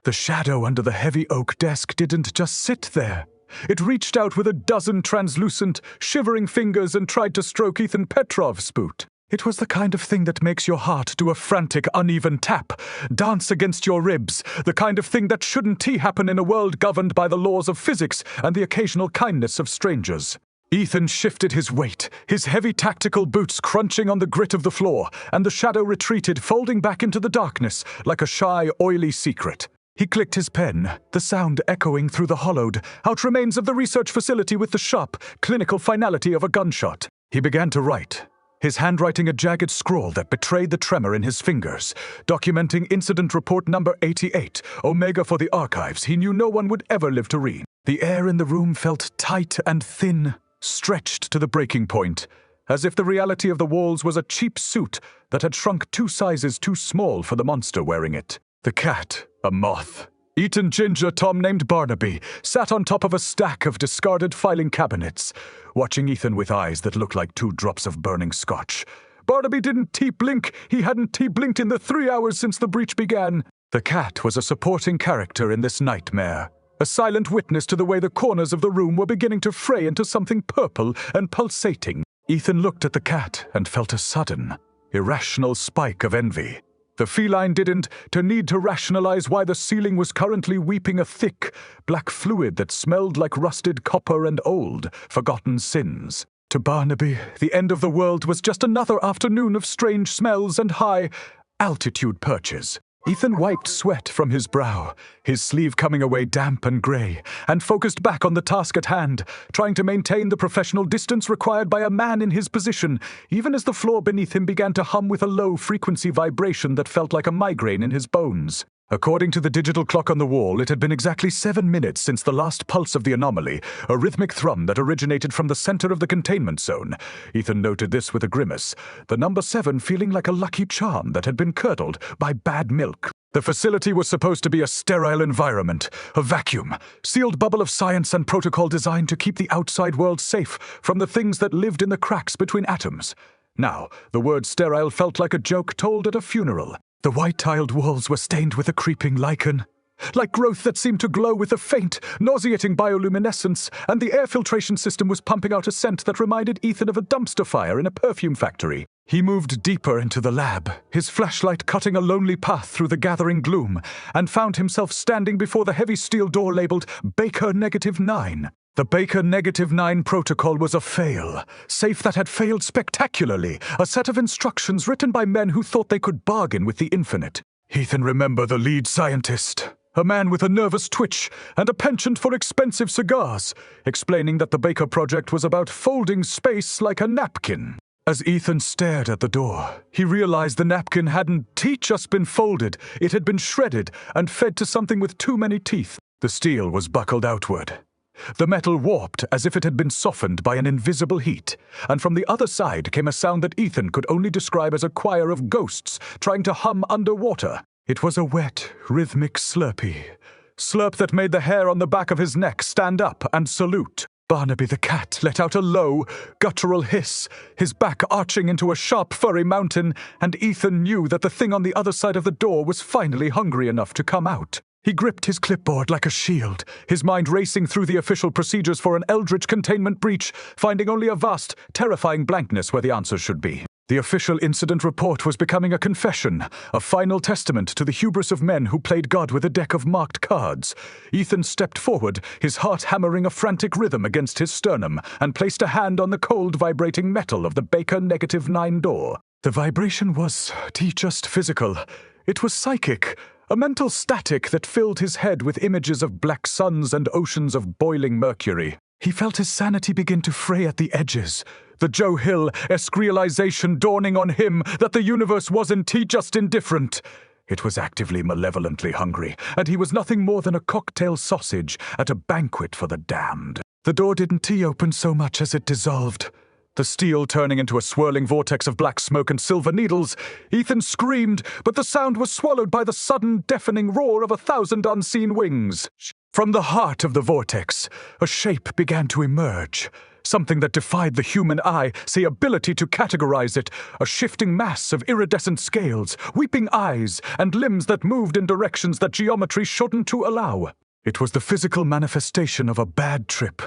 The shadow under the heavy oak desk didn't just sit there. It reached out with a dozen translucent, shivering fingers and tried to stroke Ethan Petrov's boot. It was the kind of thing that makes your heart do a frantic, uneven tap, dance against your ribs, the kind of thing that shouldn't happen in a world governed by the laws of physics and the occasional kindness of strangers. Ethan shifted his weight, his heavy tactical boots crunching on the grit of the floor, and the shadow retreated, folding back into the darkness like a shy, oily secret. He clicked his pen, the sound echoing through the hollowed out remains of the research facility with the sharp, clinical finality of a gunshot. He began to write, his handwriting a jagged scrawl that betrayed the tremor in his fingers, documenting incident report number 88, Omega for the archives he knew no one would ever live to read. The air in the room felt tight and thin, stretched to the breaking point, as if the reality of the walls was a cheap suit that had shrunk 2 sizes too small for the monster wearing it. The cat, a moth, eaten ginger Tom named Barnaby, sat on top of a stack of discarded filing cabinets, watching Ethan with eyes that looked like 2 drops of burning scotch. Barnaby didn't blink. He hadn't blinked in the 3 hours since the breach began. The cat was a supporting character in this nightmare, a silent witness to the way the corners of the room were beginning to fray into something purple and pulsating. Ethan looked at the cat and felt a sudden, irrational spike of envy. The feline didn't need to rationalize why the ceiling was currently weeping a thick, black fluid that smelled like rusted copper and old, forgotten sins. To Barnaby, the end of the world was just another afternoon of strange smells and high-altitude perches. Ethan wiped sweat from his brow, his sleeve coming away damp and grey, and focused back on the task at hand, trying to maintain the professional distance required by a man in his position, even as the floor beneath him began to hum with a low-frequency vibration that felt like a migraine in his bones. According to the digital clock on the wall, it had been exactly 7 minutes since the last pulse of the anomaly, a rhythmic thrum that originated from the center of the containment zone. Ethan noted this with a grimace, the number 7 feeling like a lucky charm that had been curdled by bad milk. The facility was supposed to be a sterile environment, a vacuum, sealed bubble of science and protocol designed to keep the outside world safe from the things that lived in the cracks between atoms. Now, the word sterile felt like a joke told at a funeral. The white-tiled walls were stained with a creeping lichen, like growth that seemed to glow with a faint, nauseating bioluminescence, and the air filtration system was pumping out a scent that reminded Ethan of a dumpster fire in a perfume factory. He moved deeper into the lab, his flashlight cutting a lonely path through the gathering gloom, and found himself standing before the heavy steel door labeled Baker -9. The Baker -9 protocol was a fail, safe that had failed spectacularly, a set of instructions written by men who thought they could bargain with the infinite. Ethan remembered the lead scientist, a man with a nervous twitch and a penchant for expensive cigars, explaining that the Baker project was about folding space like a napkin. As Ethan stared at the door, he realized the napkin hadn't just been folded, it had been shredded and fed to something with too many teeth. The steel was buckled outward. The metal warped as if it had been softened by an invisible heat, and from the other side came a sound that Ethan could only describe as a choir of ghosts trying to hum underwater. It was a wet, rhythmic slurp that made the hair on the back of his neck stand up and salute. Barnaby the cat let out a low, guttural hiss, his back arching into a sharp, furry mountain, and Ethan knew that the thing on the other side of the door was finally hungry enough to come out. He gripped his clipboard like a shield, his mind racing through the official procedures for an eldritch containment breach, finding only a vast, terrifying blankness where the answers should be. The official incident report was becoming a confession, a final testament to the hubris of men who played God with a deck of marked cards. Ethan stepped forward, his heart hammering a frantic rhythm against his sternum, and placed a hand on the cold, vibrating metal of the Baker -9 door. The vibration was just physical. It was psychic. A mental static that filled his head with images of black suns and oceans of boiling mercury. He felt his sanity begin to fray at the edges, the Joe Hill-esque realization dawning on him that the universe wasn't just indifferent. It was actively malevolently hungry, and he was nothing more than a cocktail sausage at a banquet for the damned. The door didn't open so much as it dissolved. The steel turning into a swirling vortex of black smoke and silver needles. Ethan screamed, but the sound was swallowed by the sudden, deafening roar of 1,000 unseen wings. From the heart of the vortex, a shape began to emerge, something that defied the human eye, the ability to categorize it, a shifting mass of iridescent scales, weeping eyes, and limbs that moved in directions that geometry shouldn't to allow. It was the physical manifestation of a bad trip,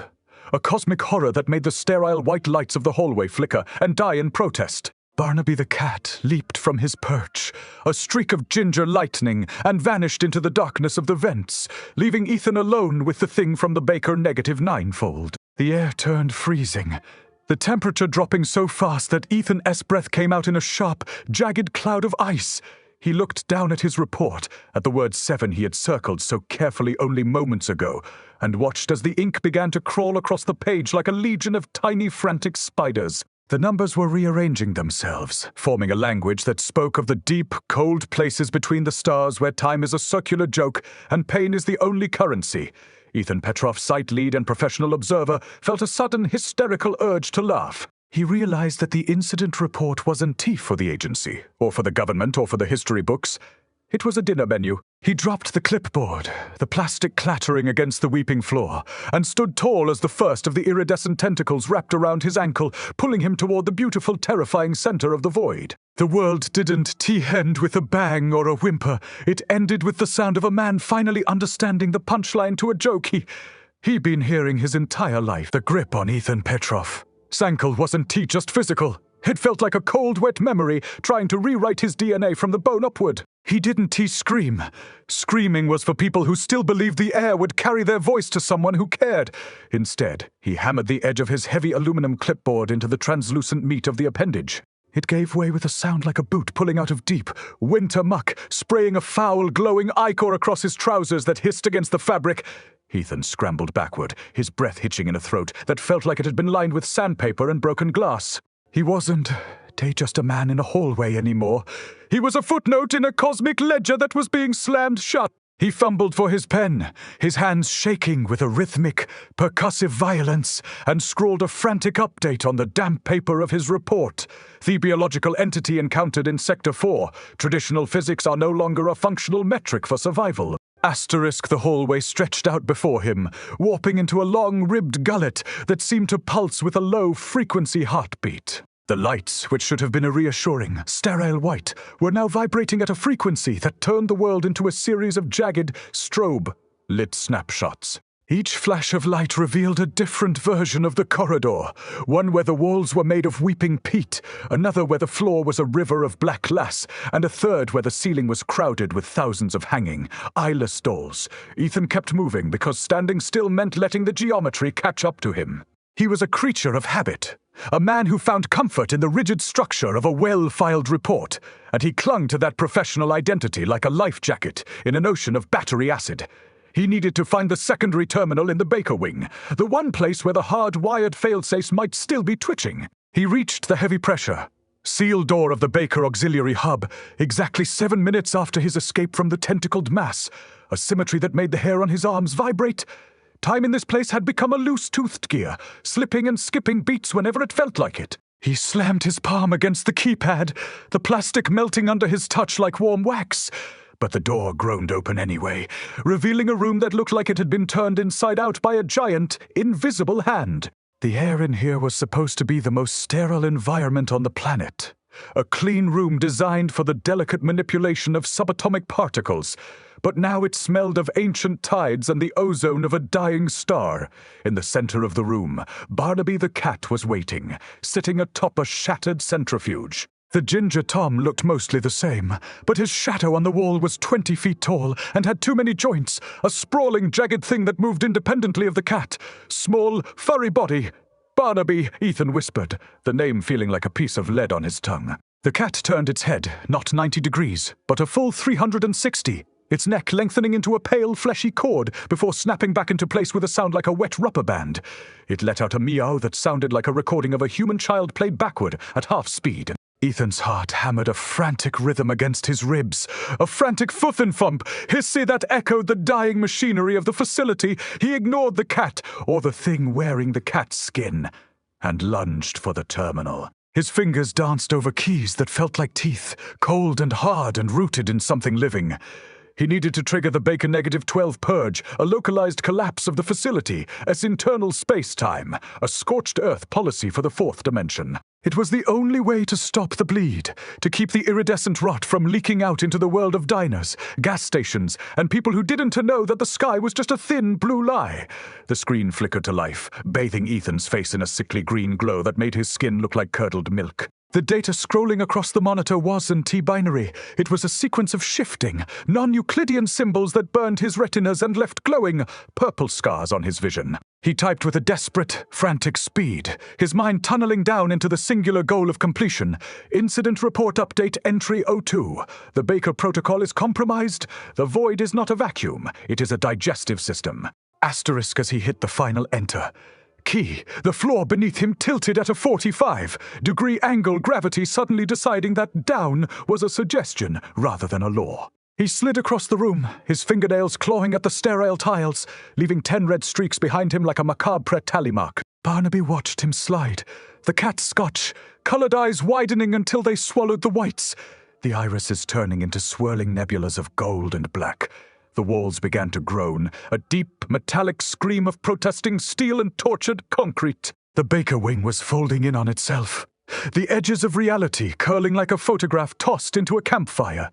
a cosmic horror that made the sterile white lights of the hallway flicker and die in protest. Barnaby the cat leaped from his perch, a streak of ginger lightning, and vanished into the darkness of the vents, leaving Ethan alone with the thing from the Baker -9-fold. The air turned freezing, the temperature dropping so fast that Ethan's breath came out in a sharp, jagged cloud of ice. He looked down at his report, at the word 7 he had circled so carefully only moments ago, and watched as the ink began to crawl across the page like a legion of tiny, frantic spiders. The numbers were rearranging themselves, forming a language that spoke of the deep, cold places between the stars where time is a circular joke and pain is the only currency. Ethan Petrov, site lead and professional observer, felt a sudden hysterical urge to laugh. He realized that the incident report wasn't tea for the agency, or for the government, or for the history books. It was a dinner menu. He dropped the clipboard, the plastic clattering against the weeping floor, and stood tall as the first of the iridescent tentacles wrapped around his ankle, pulling him toward the beautiful, terrifying center of the void. The world didn't end with a bang or a whimper. It ended with the sound of a man finally understanding the punchline to a joke he'd been hearing his entire life. The grip on Ethan Petrov. Sankle wasn't just physical. It felt like a cold, wet memory trying to rewrite his DNA from the bone upward. He didn't scream. Screaming was for people who still believed the air would carry their voice to someone who cared. Instead, he hammered the edge of his heavy aluminum clipboard into the translucent meat of the appendage. It gave way with a sound like a boot pulling out of deep, winter muck, spraying a foul, glowing ichor across his trousers that hissed against the fabric. Ethan scrambled backward, his breath hitching in a throat that felt like it had been lined with sandpaper and broken glass. He wasn't just a man in a hallway anymore. He was a footnote in a cosmic ledger that was being slammed shut. He fumbled for his pen, his hands shaking with a rhythmic, percussive violence, and scrawled a frantic update on the damp paper of his report. The biological entity encountered in Sector 4. Traditional physics are no longer a functional metric for survival. Asterisk the hallway stretched out before him, warping into a long, ribbed gullet that seemed to pulse with a low-frequency heartbeat. The lights, which should have been a reassuring, sterile white, were now vibrating at a frequency that turned the world into a series of jagged, strobe-lit snapshots. Each flash of light revealed a different version of the corridor, one where the walls were made of weeping peat, another where the floor was a river of black glass, and a third where the ceiling was crowded with thousands of hanging, eyeless dolls. Ethan kept moving because standing still meant letting the geometry catch up to him. He was a creature of habit, a man who found comfort in the rigid structure of a well-filed report, and he clung to that professional identity like a life jacket in an ocean of battery acid. He needed to find the secondary terminal in the Baker wing, the one place where the hard-wired failsafe might still be twitching. He reached the heavy pressure, sealed door of the Baker auxiliary hub exactly 7 minutes after his escape from the tentacled mass, a symmetry that made the hair on his arms vibrate. Time in this place had become a loose-toothed gear, slipping and skipping beats whenever it felt like it. He slammed his palm against the keypad, the plastic melting under his touch like warm wax. But the door groaned open anyway, revealing a room that looked like it had been turned inside out by a giant, invisible hand. The air in here was supposed to be the most sterile environment on the planet. A clean room designed for the delicate manipulation of subatomic particles. But now it smelled of ancient tides and the ozone of a dying star. In the center of the room, Barnaby the cat was waiting, sitting atop a shattered centrifuge. The ginger Tom looked mostly the same, but his shadow on the wall was 20 feet tall and had too many joints, a sprawling, jagged thing that moved independently of the cat. Small, furry body. Barnaby, Ethan whispered, the name feeling like a piece of lead on his tongue. The cat turned its head, not 90 degrees, but a full 360. Its neck lengthening into a pale, fleshy cord before snapping back into place with a sound like a wet rubber band. It let out a meow that sounded like a recording of a human child played backward at half speed. Ethan's heart hammered a frantic rhythm against his ribs, a frantic thump, hissy that echoed the dying machinery of the facility. He ignored the cat, or the thing wearing the cat's skin, and lunged for the terminal. His fingers danced over keys that felt like teeth, cold and hard and rooted in something living. He needed to trigger the Baker -12 purge, a localized collapse of the facility, as internal space-time, a scorched earth policy for the fourth dimension. It was the only way to stop the bleed, to keep the iridescent rot from leaking out into the world of diners, gas stations, and people who didn't know that the sky was just a thin blue lie. The screen flickered to life, bathing Ethan's face in a sickly green glow that made his skin look like curdled milk. The data scrolling across the monitor wasn't T-binary. It was a sequence of shifting, non-Euclidean symbols that burned his retinas and left glowing, purple scars on his vision. He typed with a desperate, frantic speed, his mind tunneling down into the singular goal of completion. Incident report update entry 02. The Baker protocol is compromised. The void is not a vacuum. It is a digestive system. Asterisk as he hit the final enter. Key, the floor beneath him tilted at a 45-degree angle, gravity suddenly deciding that down was a suggestion rather than a law. He slid across the room, his fingernails clawing at the sterile tiles, leaving 10 red streaks behind him like a macabre tally mark. Barnaby watched him slide, the cat scotch, colored eyes widening until they swallowed the whites, the irises turning into swirling nebulas of gold and black. The walls began to groan, a deep, metallic scream of protesting steel and tortured concrete. The Baker wing was folding in on itself, the edges of reality curling like a photograph tossed into a campfire.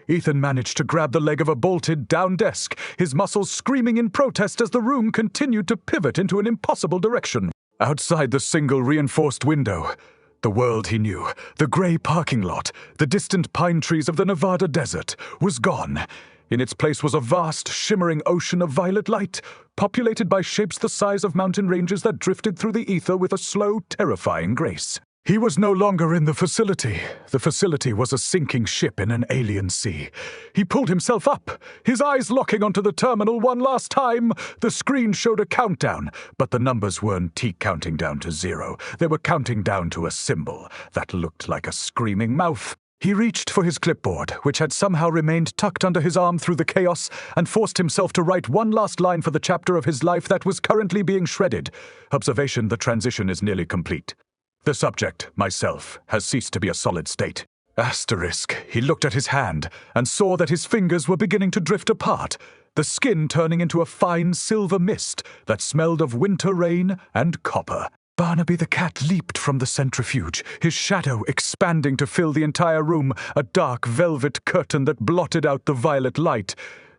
Ethan managed to grab the leg of a bolted down desk, his muscles screaming in protest as the room continued to pivot into an impossible direction. Outside the single reinforced window, the world he knew, the gray parking lot, the distant pine trees of the Nevada desert, was gone. In its place was a vast, shimmering ocean of violet light, populated by shapes the size of mountain ranges that drifted through the ether with a slow, terrifying grace. He was no longer in the facility. The facility was a sinking ship in an alien sea. He pulled himself up, his eyes locking onto the terminal one last time. The screen showed a countdown, but the numbers weren't counting down to 0. They were counting down to a symbol that looked like a screaming mouth. He reached for his clipboard, which had somehow remained tucked under his arm through the chaos, and forced himself to write one last line for the chapter of his life that was currently being shredded. Observation: the transition is nearly complete. The subject, myself, has ceased to be a solid state. Asterisk. He looked at his hand and saw that his fingers were beginning to drift apart, the skin turning into a fine silver mist that smelled of winter rain and copper. Barnaby the cat leaped from the centrifuge, his shadow expanding to fill the entire room, a dark velvet curtain that blotted out the violet light.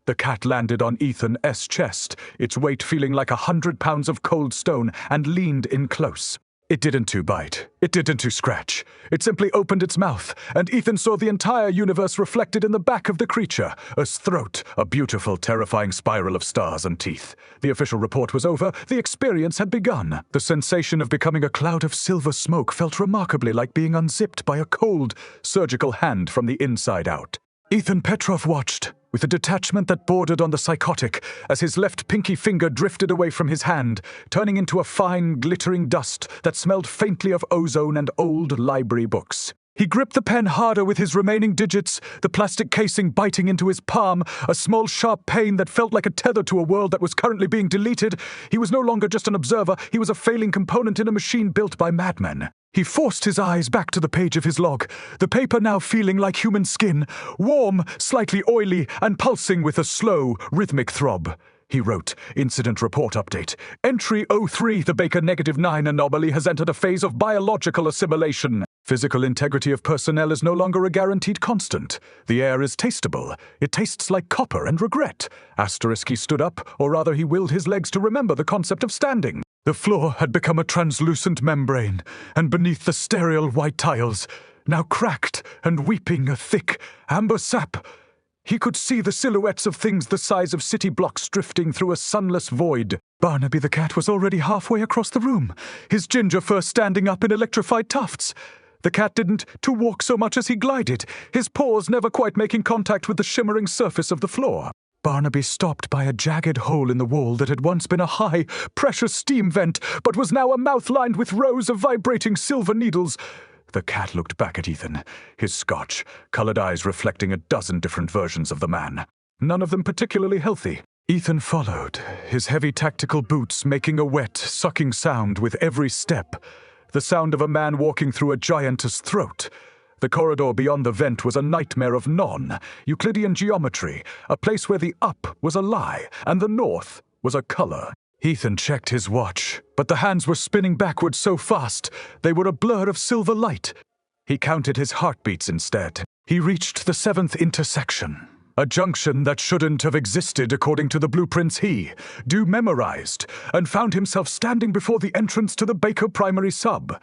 The cat landed on Ethan's chest, its weight feeling like 100 pounds of cold stone, and leaned in close. It didn't to bite. It didn't to scratch. It simply opened its mouth, and Ethan saw the entire universe reflected in the back of the creature, a throat, a beautiful, terrifying spiral of stars and teeth. The official report was over. The experience had begun. The sensation of becoming a cloud of silver smoke felt remarkably like being unzipped by a cold, surgical hand from the inside out. Ethan Petrov watched, with a detachment that bordered on the psychotic, as his left pinky finger drifted away from his hand, turning into a fine, glittering dust that smelled faintly of ozone and old library books. He gripped the pen harder with his remaining digits, the plastic casing biting into his palm, a small sharp pain that felt like a tether to a world that was currently being deleted. He was no longer just an observer, he was a failing component in a machine built by madmen. He forced his eyes back to the page of his log, the paper now feeling like human skin, warm, slightly oily, and pulsing with a slow, rhythmic throb. He wrote, Incident Report Update. Entry 03, the Baker -9 anomaly has entered a phase of biological assimilation. Physical integrity of personnel is no longer a guaranteed constant. The air is tasteable. It tastes like copper and regret. Asterisk, he stood up, or rather he willed his legs to remember the concept of standing. The floor had become a translucent membrane, and beneath the sterile white tiles, now cracked and weeping a thick amber sap, he could see the silhouettes of things the size of city blocks drifting through a sunless void. Barnaby the cat was already halfway across the room, his ginger fur standing up in electrified tufts. The cat didn't to walk so much as he glided, his paws never quite making contact with the shimmering surface of the floor. Barnaby stopped by a jagged hole in the wall that had once been a high-pressure steam vent, but was now a mouth lined with rows of vibrating silver needles. The cat looked back at Ethan, his scotch, colored eyes reflecting a dozen different versions of the man, none of them particularly healthy. Ethan followed, his heavy tactical boots making a wet, sucking sound with every step, the sound of a man walking through a giantess throat. The corridor beyond the vent was a nightmare of non-Euclidean geometry, a place where the up was a lie and the north was a color. Ethan checked his watch, but the hands were spinning backwards so fast they were a blur of silver light. He counted his heartbeats instead. He reached the 7th intersection, a junction that shouldn't have existed according to the blueprints he memorized, and found himself standing before the entrance to the Baker primary sub.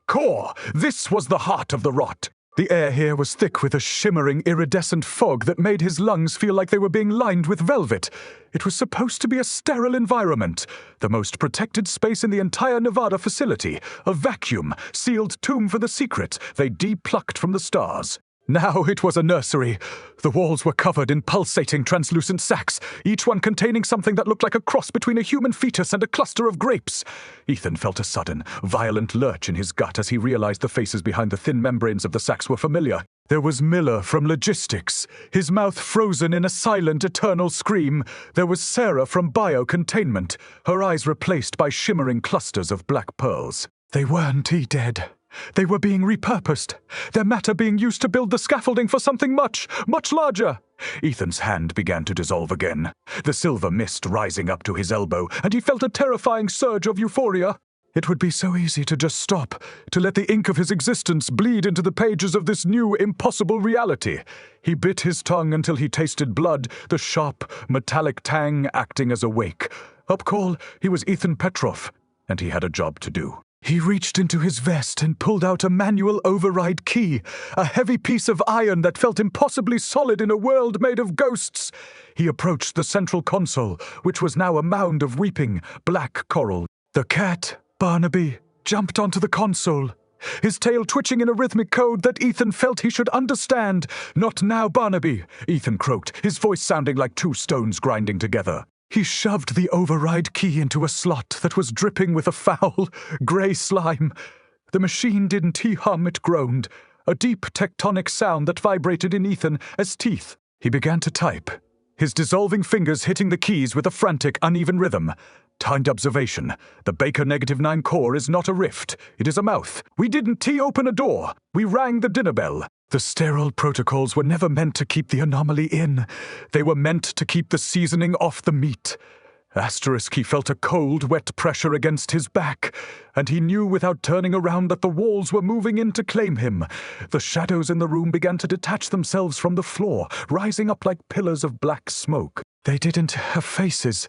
Core, this was the heart of the rot. The air here was thick with a shimmering, iridescent fog that made his lungs feel like they were being lined with velvet. It was supposed to be a sterile environment, the most protected space in the entire Nevada facility, a vacuum, sealed tomb for the secret they de-plucked from the stars. Now it was a nursery. The walls were covered in pulsating, translucent sacs, each one containing something that looked like a cross between a human fetus and a cluster of grapes. Ethan felt a sudden, violent lurch in his gut as he realized the faces behind the thin membranes of the sacs were familiar. There was Miller from Logistics, his mouth frozen in a silent, eternal scream. There was Sarah from Biocontainment, her eyes replaced by shimmering clusters of black pearls. They weren't dead. They were being repurposed, their matter being used to build the scaffolding for something much, much larger. Ethan's hand began to dissolve again, the silver mist rising up to his elbow, and he felt a terrifying surge of euphoria. It would be so easy to just stop, to let the ink of his existence bleed into the pages of this new, impossible reality. He bit his tongue until he tasted blood, the sharp, metallic tang acting as a wake. Upcall, he was Ethan Petrov, and he had a job to do. He reached into his vest and pulled out a manual override key, a heavy piece of iron that felt impossibly solid in a world made of ghosts. He approached the central console, which was now a mound of weeping, black coral. The cat, Barnaby, jumped onto the console, his tail twitching in a rhythmic code that Ethan felt he should understand. "Not now, Barnaby," Ethan croaked, his voice sounding like two stones grinding together. He shoved the override key into a slot that was dripping with a foul, grey slime. The machine didn't hum, it groaned, a deep tectonic sound that vibrated in Ethan as teeth. He began to type, his dissolving fingers hitting the keys with a frantic, uneven rhythm. Timed observation. The Baker -9 core is not a rift. It is a mouth. We didn't open a door. We rang the dinner bell. The sterile protocols were never meant to keep the anomaly in. They were meant to keep the seasoning off the meat. Asterisk, he felt a cold, wet pressure against his back, and he knew without turning around that the walls were moving in to claim him. The shadows in the room began to detach themselves from the floor, rising up like pillars of black smoke. They didn't have faces,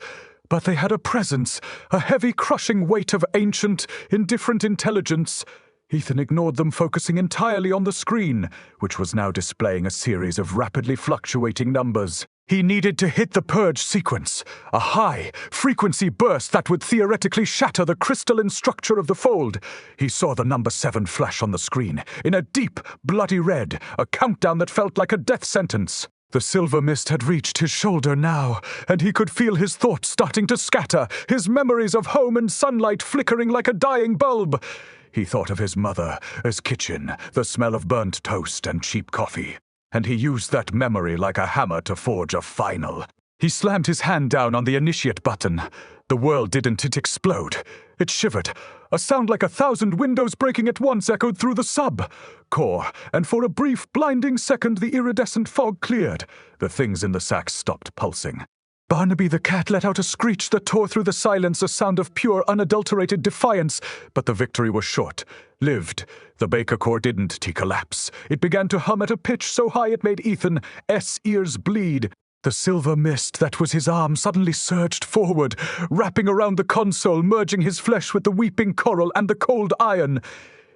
but they had a presence, a heavy, crushing weight of ancient, indifferent intelligence. Ethan ignored them, focusing entirely on the screen, which was now displaying a series of rapidly fluctuating numbers. He needed to hit the purge sequence, a high-frequency burst that would theoretically shatter the crystalline structure of the fold. He saw the number 7 flash on the screen, in a deep, bloody red, a countdown that felt like a death sentence. The silver mist had reached his shoulder now, and he could feel his thoughts starting to scatter, his memories of home and sunlight flickering like a dying bulb. He thought of his mother, his kitchen, the smell of burnt toast and cheap coffee, and he used that memory like a hammer to forge a final. He slammed his hand down on the initiate button. The world didn't explode. It shivered. A sound like 1,000 windows breaking at once echoed through the sub-core, and for a brief, blinding second the iridescent fog cleared. The things in the sack stopped pulsing. Barnaby the cat let out a screech that tore through the silence, a sound of pure, unadulterated defiance. But the victory was short-lived. The Baker core didn't collapse. It began to hum at a pitch so high it made Ethan's ears bleed. The silver mist that was his arm suddenly surged forward, wrapping around the console, merging his flesh with the weeping coral and the cold iron.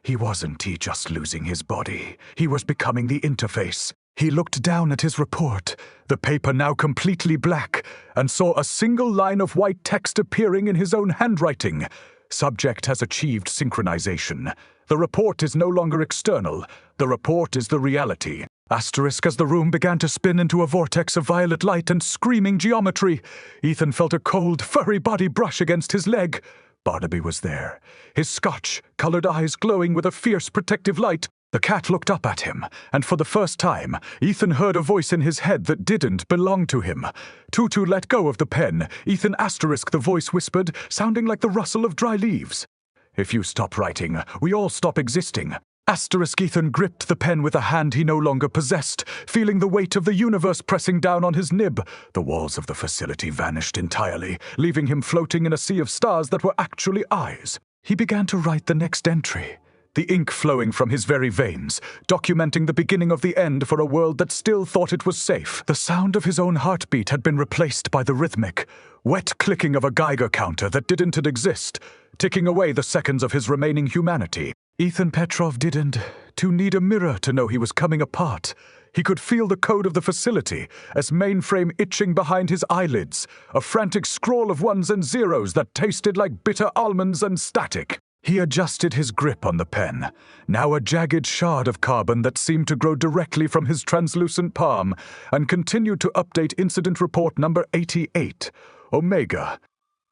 He wasn't just losing his body. He was becoming the interface. He looked down at his report, the paper now completely black, and saw a single line of white text appearing in his own handwriting. Subject has achieved synchronization. The report is no longer external. The report is the reality. Asterisk, as the room began to spin into a vortex of violet light and screaming geometry, Ethan felt a cold, furry body brush against his leg. Barnaby was there, his scotch-colored eyes glowing with a fierce protective light. The cat looked up at him, and for the first time, Ethan heard a voice in his head that didn't belong to him. Tutu let go of the pen. Ethan asterisk, the voice whispered, sounding like the rustle of dry leaves. If you stop writing, we all stop existing. Ethan gripped the pen with a hand he no longer possessed, feeling the weight of the universe pressing down on his nib. The walls of the facility vanished entirely, leaving him floating in a sea of stars that were actually eyes. He began to write the next entry, the ink flowing from his very veins, documenting the beginning of the end for a world that still thought it was safe. The sound of his own heartbeat had been replaced by the rhythmic, wet clicking of a Geiger counter that didn't exist, ticking away the seconds of his remaining humanity. Ethan Petrov didn't need a mirror to know he was coming apart. He could feel the code of the facility as mainframe itching behind his eyelids, a frantic scrawl of ones and zeros that tasted like bitter almonds and static. He adjusted his grip on the pen, now a jagged shard of carbon that seemed to grow directly from his translucent palm, and continued to update incident report number 88, Omega.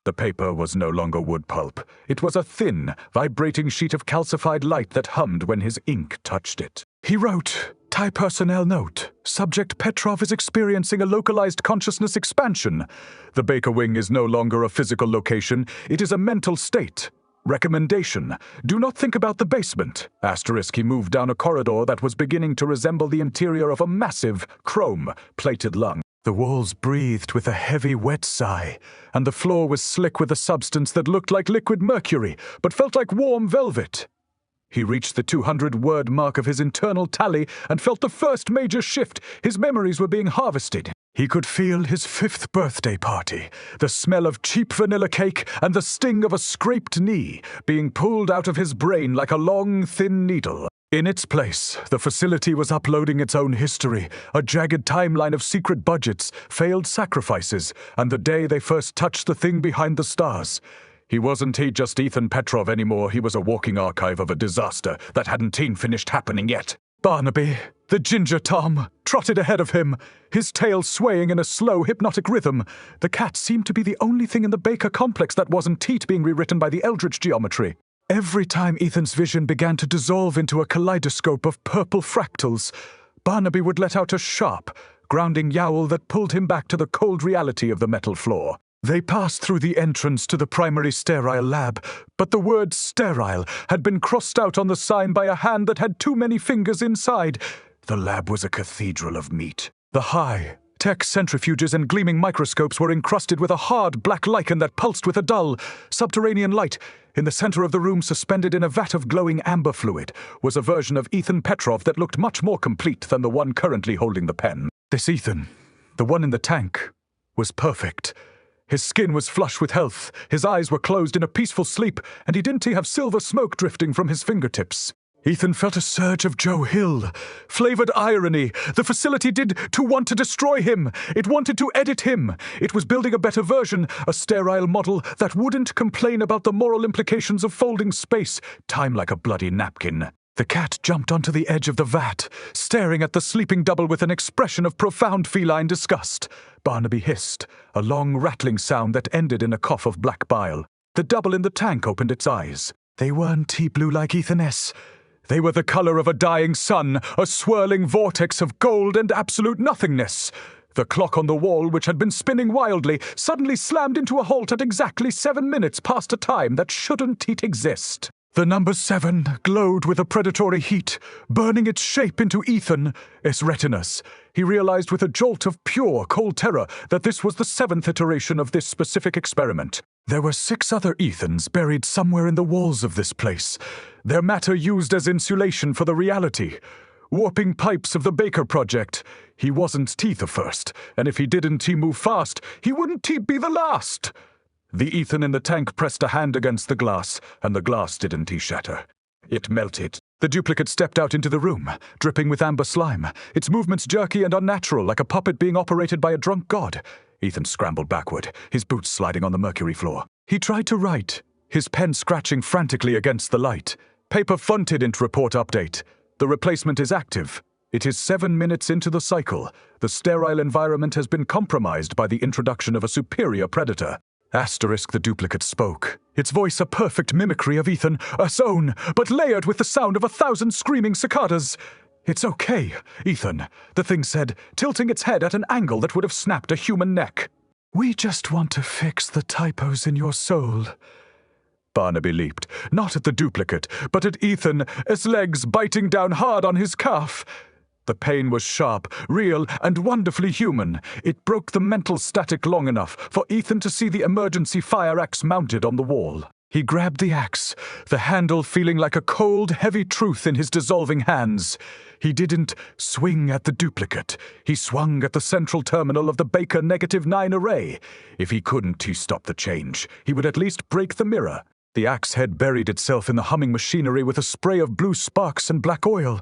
The paper was no longer wood pulp. It was a thin, vibrating sheet of calcified light that hummed when his ink touched it. He wrote, "Thai personnel note. Subject Petrov is experiencing a localized consciousness expansion. The Baker Wing is no longer a physical location. It is a mental state. Recommendation: do not think about the basement." He moved down a corridor that was beginning to resemble the interior of a massive, chrome-plated lung. The walls breathed with a heavy, wet sigh, and the floor was slick with a substance that looked like liquid mercury, but felt like warm velvet. He reached the 200-word mark of his internal tally and felt the first major shift. His memories were being harvested. He could feel his 5th birthday party, the smell of cheap vanilla cake and the sting of a scraped knee being pulled out of his brain like a long, thin needle. In its place, the facility was uploading its own history, a jagged timeline of secret budgets, failed sacrifices, and the day they first touched the thing behind the stars. He wasn't just Ethan Petrov anymore. He was a walking archive of a disaster that hadn't finished happening yet. Barnaby, the ginger Tom, trotted ahead of him, his tail swaying in a slow, hypnotic rhythm. The cat seemed to be the only thing in the Baker complex that wasn't being rewritten by the eldritch geometry. Every time Ethan's vision began to dissolve into a kaleidoscope of purple fractals, Barnaby would let out a sharp, grounding yowl that pulled him back to the cold reality of the metal floor. They passed through the entrance to the primary sterile lab, but the word sterile had been crossed out on the sign by a hand that had too many fingers inside. The lab was a cathedral of meat. The high-tech centrifuges and gleaming microscopes were encrusted with a hard black lichen that pulsed with a dull, subterranean light. In the center of the room, suspended in a vat of glowing amber fluid, was a version of Ethan Petrov that looked much more complete than the one currently holding the pen. This Ethan, the one in the tank, was perfect. His skin was flush with health, his eyes were closed in a peaceful sleep, and he didn't have silver smoke drifting from his fingertips. Ethan felt a surge of Joe Hill, flavored irony. The facility did to want to destroy him. It wanted to edit him. It was building a better version, a sterile model that wouldn't complain about the moral implications of folding space, time like a bloody napkin. The cat jumped onto the edge of the vat, staring at the sleeping double with an expression of profound feline disgust. Barnaby hissed, a long rattling sound that ended in a cough of black bile. The double in the tank opened its eyes. They weren't blue like Ethan S. They were the color of a dying sun, a swirling vortex of gold and absolute nothingness. The clock on the wall, which had been spinning wildly, suddenly slammed into a halt at exactly 7 minutes past a time that shouldn't exist. The number 7 glowed with a predatory heat, burning its shape into Ethan's retinas. He realized with a jolt of pure, cold terror that this was the 7th iteration of this specific experiment. There were 6 other Ethans buried somewhere in the walls of this place, their matter used as insulation for the reality. Warping pipes of the Baker Project. He wasn't the first, and if he didn't move fast, he wouldn't be the last. The Ethan in the tank pressed a hand against the glass, and the glass didn't shatter. It melted. The duplicate stepped out into the room, dripping with amber slime, its movements jerky and unnatural, like a puppet being operated by a drunk god. Ethan scrambled backward, his boots sliding on the mercury floor. He tried to write, his pen scratching frantically against the light. Paper fronted into report update. The replacement is active. It is 7 minutes into the cycle. The sterile environment has been compromised by the introduction of a superior predator. The duplicate spoke, its voice a perfect mimicry of Ethan's own, but layered with the sound of 1,000 screaming cicadas. "It's okay, Ethan," the thing said, tilting its head at an angle that would have snapped a human neck. "We just want to fix the typos in your soul. Barnaby leaped, not at the duplicate, but at Ethan, his legs biting down hard on his calf. The pain was sharp, real, and wonderfully human. It broke the mental static long enough for Ethan to see the emergency fire axe mounted on the wall. He grabbed the axe, the handle feeling like a cold, heavy truth in his dissolving hands. He didn't swing at the duplicate. He swung at the central terminal of the Baker -9 array. If he couldn't, he stopped the change. He would at least break the mirror. The axe head buried itself in the humming machinery with a spray of blue sparks and black oil.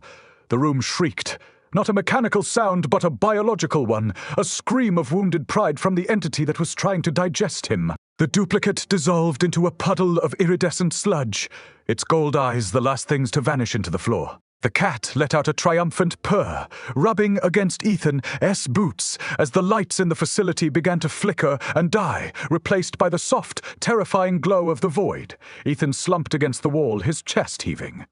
The room shrieked. Not a mechanical sound, but a biological one, a scream of wounded pride from the entity that was trying to digest him. The duplicate dissolved into a puddle of iridescent sludge, its gold eyes the last things to vanish into the floor. The cat let out a triumphant purr, rubbing against Ethan's boots as the lights in the facility began to flicker and die, replaced by the soft, terrifying glow of the void. Ethan slumped against the wall, his chest heaving.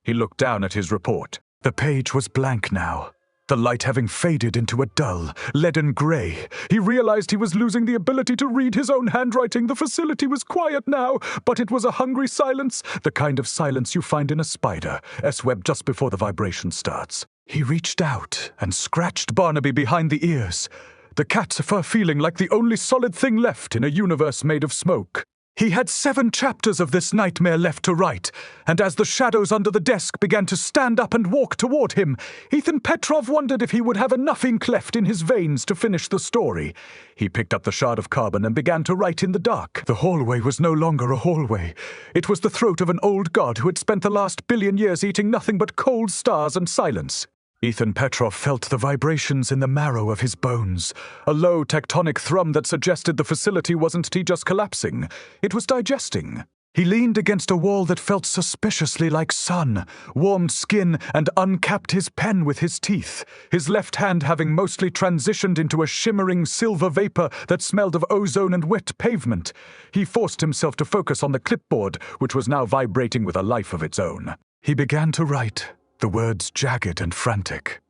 He looked down at his report. The page was blank now, the light having faded into a dull, leaden gray. He realized he was losing the ability to read his own handwriting. The facility was quiet now, but it was a hungry silence, the kind of silence you find in a spider, S-web just before the vibration starts. He reached out and scratched Barnaby behind the ears, the cat's fur feeling like the only solid thing left in a universe made of smoke. He had 7 chapters of this nightmare left to write, and as the shadows under the desk began to stand up and walk toward him, Ethan Petrov wondered if he would have enough ink left in his veins to finish the story. He picked up the shard of carbon and began to write in the dark. The hallway was no longer a hallway. It was the throat of an old god who had spent the last billion years eating nothing but cold stars and silence. Ethan Petrov felt the vibrations in the marrow of his bones, a low tectonic thrum that suggested the facility wasn't just collapsing, it was digesting. He leaned against a wall that felt suspiciously like sun, warmed skin, and uncapped his pen with his teeth, his left hand having mostly transitioned into a shimmering silver vapor that smelled of ozone and wet pavement. He forced himself to focus on the clipboard, which was now vibrating with a life of its own. He began to write, the words jagged and frantic.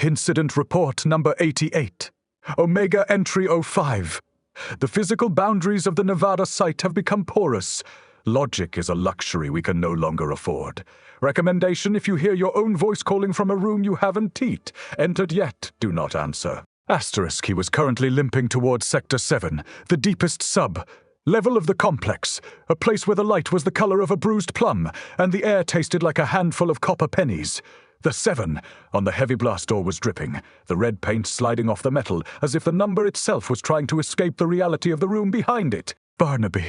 Incident report number 88. Omega entry 05. The physical boundaries of the Nevada site have become porous. Logic is a luxury we can no longer afford. Recommendation: if you hear your own voice calling from a room you haven't entered yet, do not answer. Asterisk: he was currently limping towards Sector 7, the deepest sub. Level of the complex, a place where the light was the color of a bruised plum, and the air tasted like a handful of copper pennies. The 7 on the heavy blast door was dripping, the red paint sliding off the metal, as if the number itself was trying to escape the reality of the room behind it. Barnaby,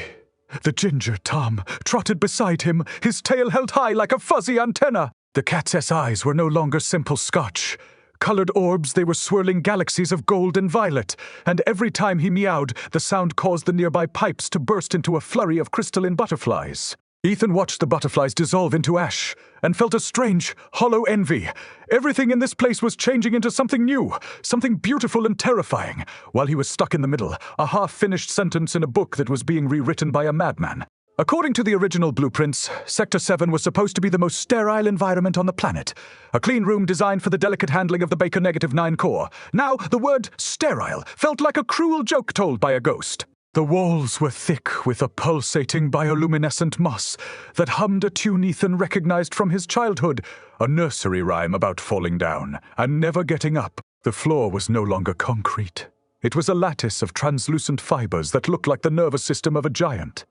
the ginger Tom, trotted beside him, his tail held high like a fuzzy antenna. The cat's eyes were no longer simple scotch. Colored orbs, they were swirling galaxies of gold and violet, and every time he meowed, the sound caused the nearby pipes to burst into a flurry of crystalline butterflies. Ethan watched the butterflies dissolve into ash, and felt a strange, hollow envy. Everything in this place was changing into something new, something beautiful and terrifying, while he was stuck in the middle, a half-finished sentence in a book that was being rewritten by a madman. According to the original blueprints, Sector 7 was supposed to be the most sterile environment on the planet. A clean room designed for the delicate handling of the Baker -9 core. Now, the word sterile felt like a cruel joke told by a ghost. The walls were thick with a pulsating bioluminescent moss that hummed a tune Ethan recognized from his childhood, a nursery rhyme about falling down and never getting up. The floor was no longer concrete. It was a lattice of translucent fibers that looked like the nervous system of a giant.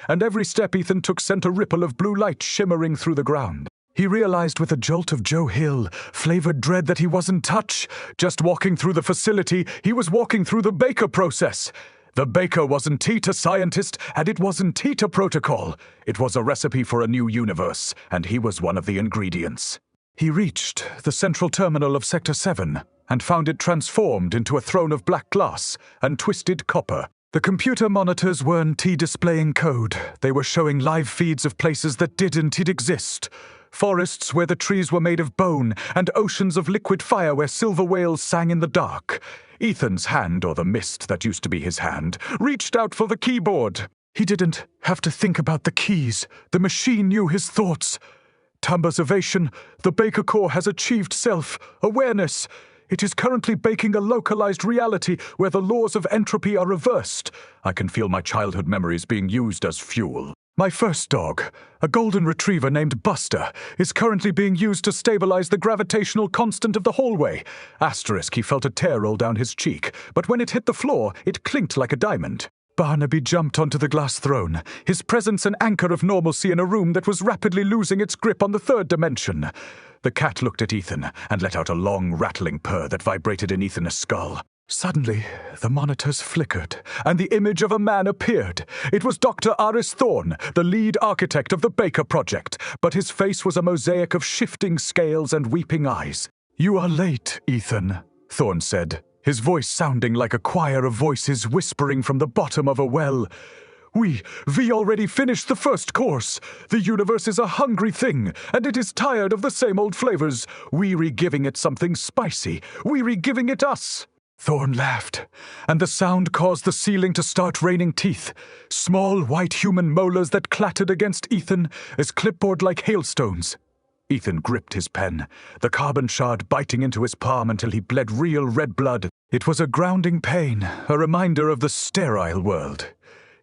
And every step Ethan took sent a ripple of blue light shimmering through the ground. He realized with a jolt of Joe Hill, flavored dread, that he wasn't just walking through the facility, he was walking through the Baker process. The Baker wasn't Theta scientist, and it wasn't Theta protocol. It was a recipe for a new universe, and he was one of the ingredients. He reached the central terminal of Sector 7, and found it transformed into a throne of black glass and twisted copper. The computer monitors weren't displaying code. They were showing live feeds of places that didn't exist. Forests where the trees were made of bone, and oceans of liquid fire where silver whales sang in the dark. Ethan's hand, or the mist that used to be his hand, reached out for the keyboard. He didn't have to think about the keys. The machine knew his thoughts. Tamba's ovation, the Baker core has achieved self-awareness. It is currently baking a localized reality where the laws of entropy are reversed. I can feel my childhood memories being used as fuel. My first dog, a golden retriever named Buster, is currently being used to stabilize the gravitational constant of the hallway. Asterisk, he felt a tear roll down his cheek, but when it hit the floor, it clinked like a diamond. Barnaby jumped onto the glass throne, his presence an anchor of normalcy in a room that was rapidly losing its grip on the third dimension. The cat looked at Ethan and let out a long, rattling purr that vibrated in Ethan's skull. Suddenly, the monitors flickered, and the image of a man appeared. It was Dr. Aris Thorne, the lead architect of the Baker Project, but his face was a mosaic of shifting scales and weeping eyes. "You are late, Ethan," Thorne said, his voice sounding like a choir of voices whispering from the bottom of a well. We already finished the first course. The universe is a hungry thing, and it is tired of the same old flavors. We giving it something spicy. We giving it us." Thorne laughed, and the sound caused the ceiling to start raining teeth, small white human molars that clattered against Ethan as clipboard-like hailstones. Ethan gripped his pen, the carbon shard biting into his palm until he bled real red blood. It was a grounding pain, a reminder of the sterile world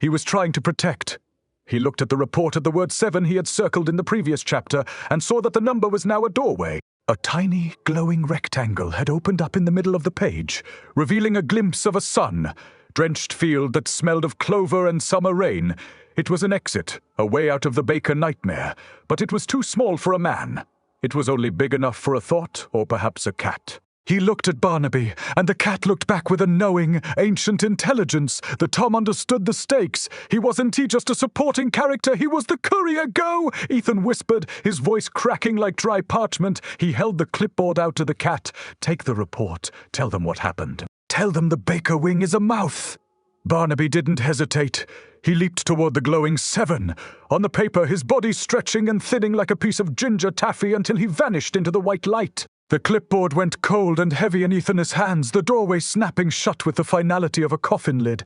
he was trying to protect. He looked at the report at the word 7 he had circled in the previous chapter and saw that the number was now a doorway. A tiny, glowing rectangle had opened up in the middle of the page, revealing a glimpse of a sun-drenched field that smelled of clover and summer rain. It was an exit, a way out of the Baker nightmare, but it was too small for a man. It was only big enough for a thought, or perhaps a cat. He looked at Barnaby, and the cat looked back with a knowing, ancient intelligence. The Tom understood the stakes. He wasn't just a supporting character, he was the courier. "Go!" Ethan whispered, his voice cracking like dry parchment. He held the clipboard out to the cat. "Take the report. Tell them what happened. Tell them the Baker wing is a mouth." Barnaby didn't hesitate. He leaped toward the glowing 7. On the paper, his body stretching and thinning like a piece of ginger taffy until he vanished into the white light. The clipboard went cold and heavy in Ethan's hands, the doorway snapping shut with the finality of a coffin lid.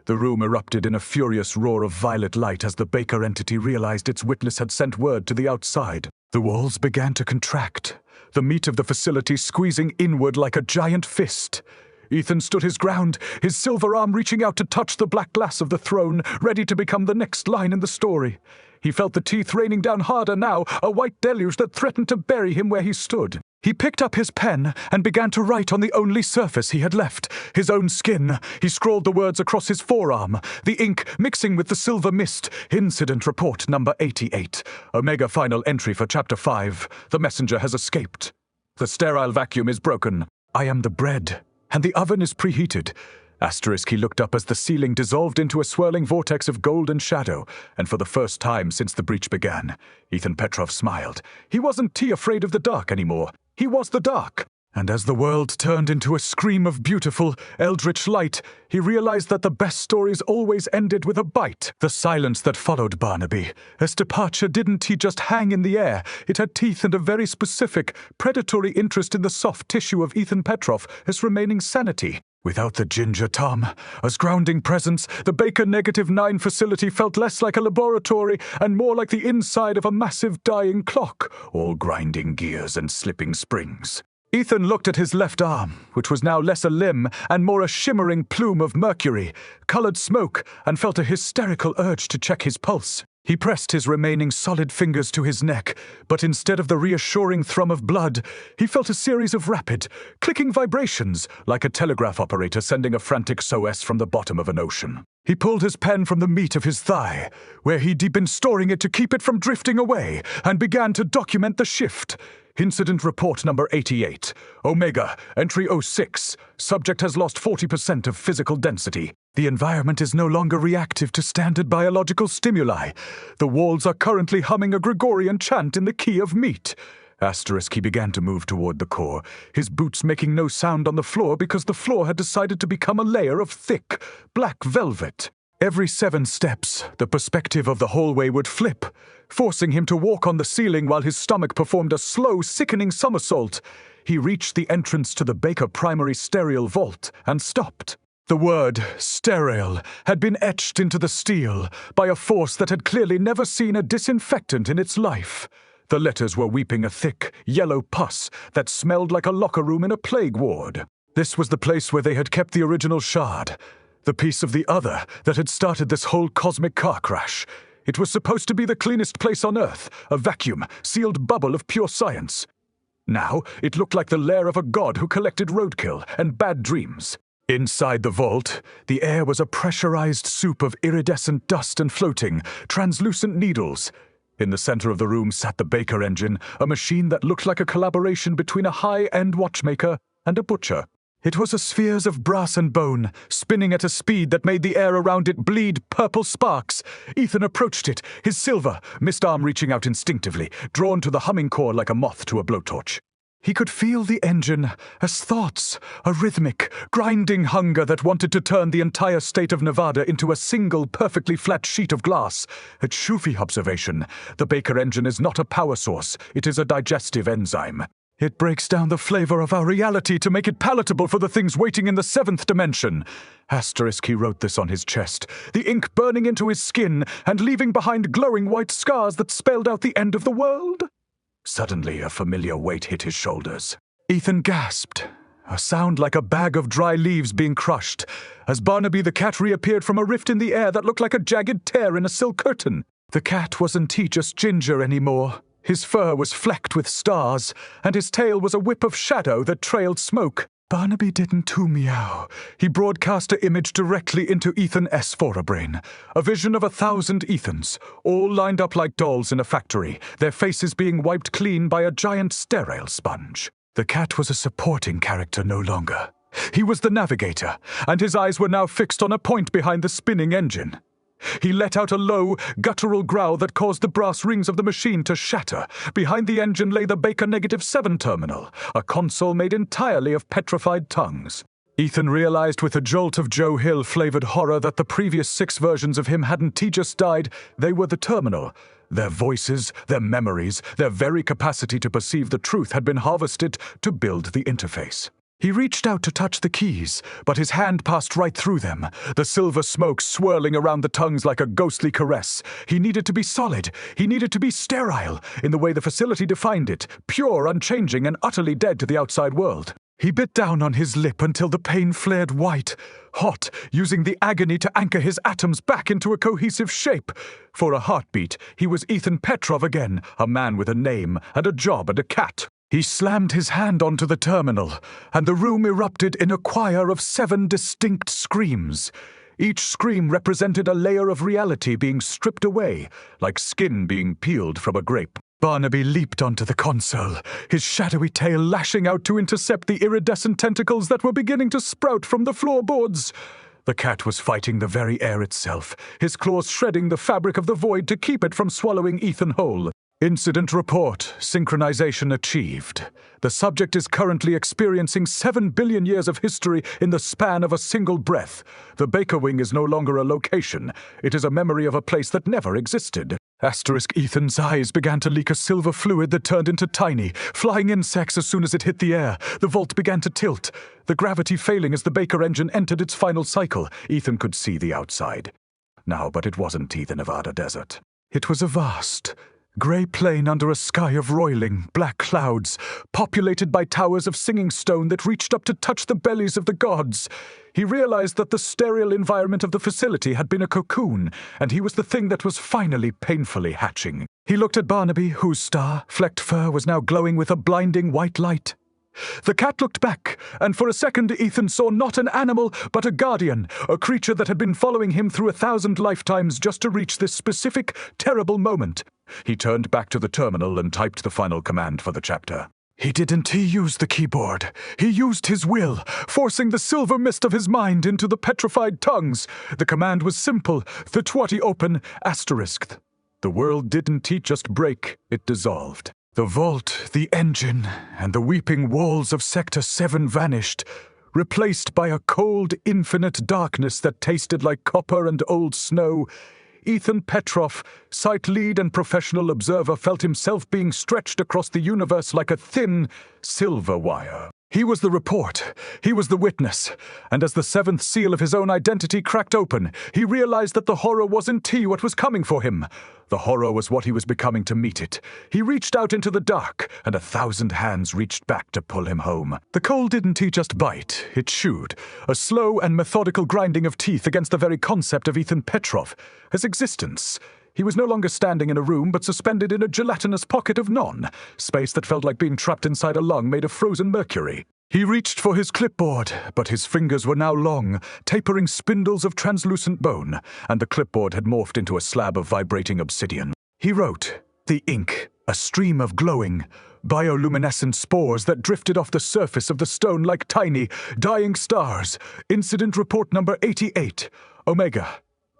The room erupted in a furious roar of violet light as the Baker entity realized its witness had sent word to the outside. The walls began to contract, the meat of the facility squeezing inward like a giant fist. Ethan stood his ground, his silver arm reaching out to touch the black glass of the throne, ready to become the next line in the story. He felt the teeth raining down harder now, a white deluge that threatened to bury him where he stood. He picked up his pen and began to write on the only surface he had left, his own skin. He scrawled the words across his forearm, the ink mixing with the silver mist. Incident report number 88. Omega final entry for chapter 5. The messenger has escaped. The sterile vacuum is broken. I am the bread, and the oven is preheated. Asterisk, he looked up as the ceiling dissolved into a swirling vortex of golden shadow, and for the first time since the breach began, Ethan Petrov smiled. He wasn't afraid of the dark anymore. He was the dark. And as the world turned into a scream of beautiful, eldritch light, he realized that the best stories always ended with a bite. The silence that followed Barnaby, as departure didn't just hang in the air. It had teeth and a very specific, predatory interest in the soft tissue of Ethan Petrov as remaining sanity. Without the ginger Tom, as grounding presence, the Baker -9 facility felt less like a laboratory and more like the inside of a massive dying clock, all grinding gears and slipping springs. Ethan looked at his left arm, which was now less a limb and more a shimmering plume of mercury, colored smoke, and felt a hysterical urge to check his pulse. He pressed his remaining solid fingers to his neck, but instead of the reassuring thrum of blood, he felt a series of rapid, clicking vibrations, like a telegraph operator sending a frantic SOS from the bottom of an ocean. He pulled his pen from the meat of his thigh, where he'd been storing it to keep it from drifting away, and began to document the shift. Incident report number 88. Omega, entry 06. Subject has lost 40% of physical density. The environment is no longer reactive to standard biological stimuli. The walls are currently humming a Gregorian chant in the key of meat. Asterisk, he began to move toward the core, his boots making no sound on the floor because the floor had decided to become a layer of thick, black velvet. Every 7 steps, the perspective of the hallway would flip, forcing him to walk on the ceiling while his stomach performed a slow, sickening somersault. He reached the entrance to the Baker primary sterile vault and stopped. The word sterile had been etched into the steel by a force that had clearly never seen a disinfectant in its life. The letters were weeping a thick, yellow pus that smelled like a locker room in a plague ward. This was the place where they had kept the original shard, the piece of the other that had started this whole cosmic car crash. It was supposed to be the cleanest place on Earth, a vacuum, sealed bubble of pure science. Now, it looked like the lair of a god who collected roadkill and bad dreams. Inside the vault, the air was a pressurized soup of iridescent dust and floating, translucent needles. In the center of the room sat the Baker engine, a machine that looked like a collaboration between a high-end watchmaker and a butcher. It was a spheres of brass and bone, spinning at a speed that made the air around it bleed purple sparks. Ethan approached it, his silver, missed arm reaching out instinctively, drawn to the humming core like a moth to a blowtorch. He could feel the engine as thoughts, a rhythmic, grinding hunger that wanted to turn the entire state of Nevada into a single, perfectly flat sheet of glass. A Shufi observation. The Baker engine is not a power source. It is a digestive enzyme. It breaks down the flavor of our reality to make it palatable for the things waiting in the seventh dimension. Asterisk, he wrote this on his chest, the ink burning into his skin and leaving behind glowing white scars that spelled out the end of the world. Suddenly, a familiar weight hit his shoulders. Ethan gasped, a sound like a bag of dry leaves being crushed, as Barnaby the cat reappeared from a rift in the air that looked like a jagged tear in a silk curtain. The cat wasn't just ginger anymore. His fur was flecked with stars, and his tail was a whip of shadow that trailed smoke. Barnaby didn't too meow. He broadcast an image directly into Ethan S. Forebrain, a vision of 1,000 Ethans, all lined up like dolls in a factory, their faces being wiped clean by a giant sterile sponge. The cat was a supporting character no longer. He was the navigator, and his eyes were now fixed on a point behind the spinning engine. He let out a low, guttural growl that caused the brass rings of the machine to shatter. Behind the engine lay the Baker -7 terminal, a console made entirely of petrified tongues. Ethan realized with a jolt of Joe Hill-flavored horror that the previous 6 versions of him hadn't just died, they were the terminal. Their voices, their memories, their very capacity to perceive the truth had been harvested to build the interface. He reached out to touch the keys, but his hand passed right through them, the silver smoke swirling around the tongues like a ghostly caress. He needed to be solid. He needed to be sterile, in the way the facility defined it, pure, unchanging, and utterly dead to the outside world. He bit down on his lip until the pain flared white, hot, using the agony to anchor his atoms back into a cohesive shape. For a heartbeat, he was Ethan Petrov again, a man with a name, and a job, and a cat. He slammed his hand onto the terminal, and the room erupted in a choir of 7 distinct screams. Each scream represented a layer of reality being stripped away, like skin being peeled from a grape. Barnaby leaped onto the console, his shadowy tail lashing out to intercept the iridescent tentacles that were beginning to sprout from the floorboards. The cat was fighting the very air itself, his claws shredding the fabric of the void to keep it from swallowing Ethan whole. Incident report. Synchronization achieved. The subject is currently experiencing 7 billion years of history in the span of a single breath. The Baker Wing is no longer a location. It is a memory of a place that never existed. Asterisk, Ethan's eyes began to leak a silver fluid that turned into tiny, flying insects as soon as it hit the air. The vault began to tilt. The gravity failing as the Baker engine entered its final cycle. Ethan could see the outside. Now, but it wasn't the Nevada desert. It was a vast, grey plain under a sky of roiling, black clouds, populated by towers of singing stone that reached up to touch the bellies of the gods. He realized that the sterile environment of the facility had been a cocoon, and he was the thing that was finally painfully hatching. He looked at Barnaby, whose star-flecked fur was now glowing with a blinding white light. The cat looked back, and for a second Ethan saw not an animal, but a guardian, a creature that had been following him through 1,000 lifetimes just to reach this specific, terrible moment. He turned back to the terminal and typed the final command for the chapter. He used the keyboard. He used his will, forcing the silver mist of his mind into the petrified tongues. The command was simple, the twatty open, asterisked. The world didn't just break, it dissolved. The vault, the engine, and the weeping walls of Sector 7 vanished, replaced by a cold, infinite darkness that tasted like copper and old snow. Ethan Petrov, site lead and professional observer, felt himself being stretched across the universe like a thin, silver wire. He was the report, he was the witness, and as the 7th seal of his own identity cracked open, he realized that the horror wasn't what was coming for him. The horror was what he was becoming to meet it. He reached out into the dark, and 1,000 hands reached back to pull him home. The coal didn't just bite, it chewed, a slow and methodical grinding of teeth against the very concept of Ethan Petrov, his existence. He was no longer standing in a room, but suspended in a gelatinous pocket of space that felt like being trapped inside a lung made of frozen mercury. He reached for his clipboard, but his fingers were now long, tapering spindles of translucent bone, and the clipboard had morphed into a slab of vibrating obsidian. He wrote, the ink, a stream of glowing, bioluminescent spores that drifted off the surface of the stone like tiny, dying stars. Incident report number 88, Omega,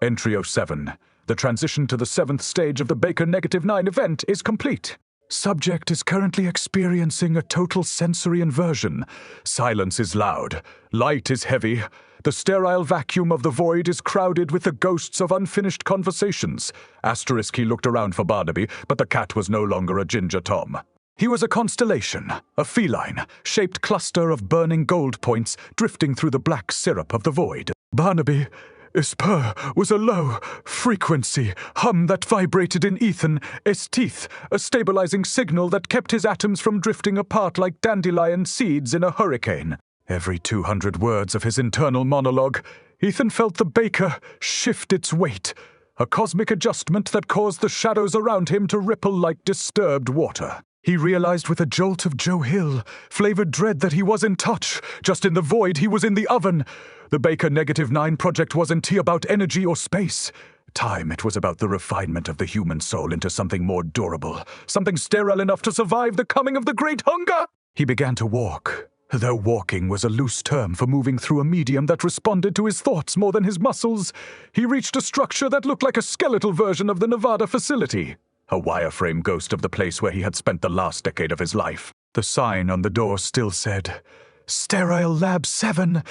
entry 07. The transition to the 7th stage of the Baker -9 event is complete. Subject is currently experiencing a total sensory inversion. Silence is loud. Light is heavy. The sterile vacuum of the void is crowded with the ghosts of unfinished conversations. Asterisk, he looked around for Barnaby, but the cat was no longer a Ginger Tom. He was a constellation, a feline-shaped cluster of burning gold points drifting through the black syrup of the void. Barnaby... His purr was a low frequency hum that vibrated in Ethan's teeth, a stabilizing signal that kept his atoms from drifting apart like dandelion seeds in a hurricane. Every 200 words of his internal monologue, Ethan felt the baker shift its weight, a cosmic adjustment that caused the shadows around him to ripple like disturbed water. He realized with a jolt of Joe Hill, flavored dread that he was in touch. Just in the void, he was in the oven. The Baker -9 project wasn't about energy or space. Time, it was about the refinement of the human soul into something more durable, something sterile enough to survive the coming of the Great Hunger. He began to walk, though walking was a loose term for moving through a medium that responded to his thoughts more than his muscles. He reached a structure that looked like a skeletal version of the Nevada facility. A wireframe ghost of the place where he had spent the last decade of his life. The sign on the door still said, Sterile Lab 7,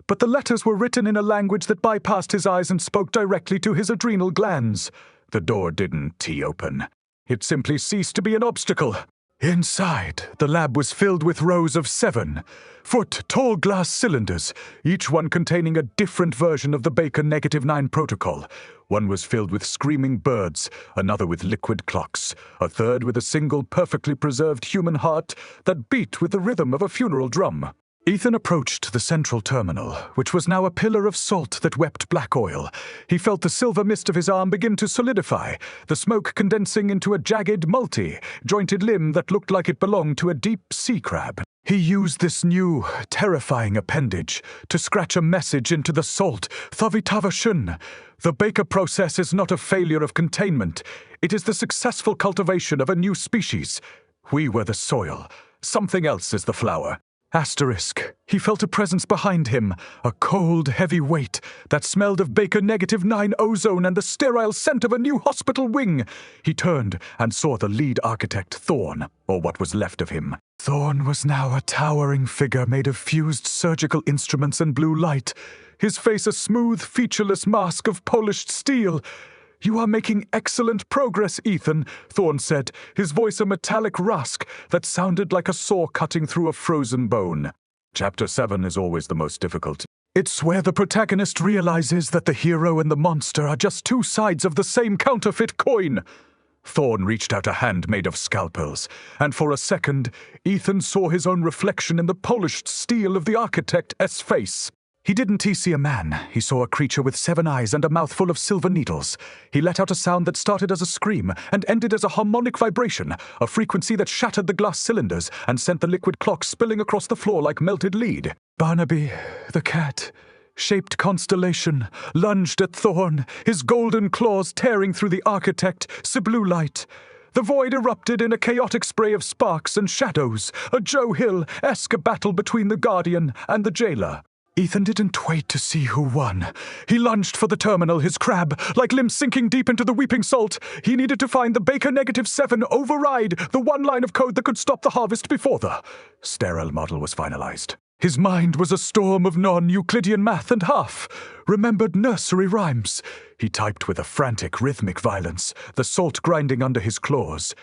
but the letters were written in a language that bypassed his eyes and spoke directly to his adrenal glands. The door didn't open. It simply ceased to be an obstacle. Inside, the lab was filled with rows of 7-foot-tall glass cylinders, each one containing a different version of the Baker -9 protocol. One was filled with screaming birds, another with liquid clocks, a third with a single perfectly preserved human heart that beat with the rhythm of a funeral drum. Ethan approached the central terminal, which was now a pillar of salt that wept black oil. He felt the silver mist of his arm begin to solidify, the smoke condensing into a jagged, multi-jointed limb that looked like it belonged to a deep sea crab. He used this new, terrifying appendage to scratch a message into the salt. Thavitavashun. The Baker process is not a failure of containment. It is the successful cultivation of a new species. We were the soil. Something else is the flower. Asterisk. He felt a presence behind him, a cold, heavy weight that smelled of Baker -9 ozone and the sterile scent of a new hospital wing. He turned and saw the lead architect, Thorn, or what was left of him. Thorn was now a towering figure made of fused surgical instruments and blue light, his face a smooth, featureless mask of polished steel. You are making excellent progress, Ethan, Thorn said, his voice a metallic rask that sounded like a saw cutting through a frozen bone. Chapter 7 is always the most difficult. It's where the protagonist realizes that the hero and the monster are just two sides of the same counterfeit coin. Thorn reached out a hand made of scalpels, and for a second, Ethan saw his own reflection in the polished steel of the architect's face. He didn't see a man. He saw a creature with 7 eyes and a mouth full of silver needles. He let out a sound that started as a scream and ended as a harmonic vibration, a frequency that shattered the glass cylinders and sent the liquid clock spilling across the floor like melted lead. Barnaby, the cat, shaped constellation, lunged at Thorn, his golden claws tearing through the architect's blue light. The void erupted in a chaotic spray of sparks and shadows, a Joe Hill-esque battle between the Guardian and the Jailer. Ethan didn't wait to see who won. He lunged for the terminal, his crab, like limbs sinking deep into the weeping salt. He needed to find the Baker -7 override, the one line of code that could stop the harvest before the Sterile model was finalized. His mind was a storm of non-Euclidean math and half-remembered nursery rhymes. He typed with a frantic, rhythmic violence, the salt grinding under his claws.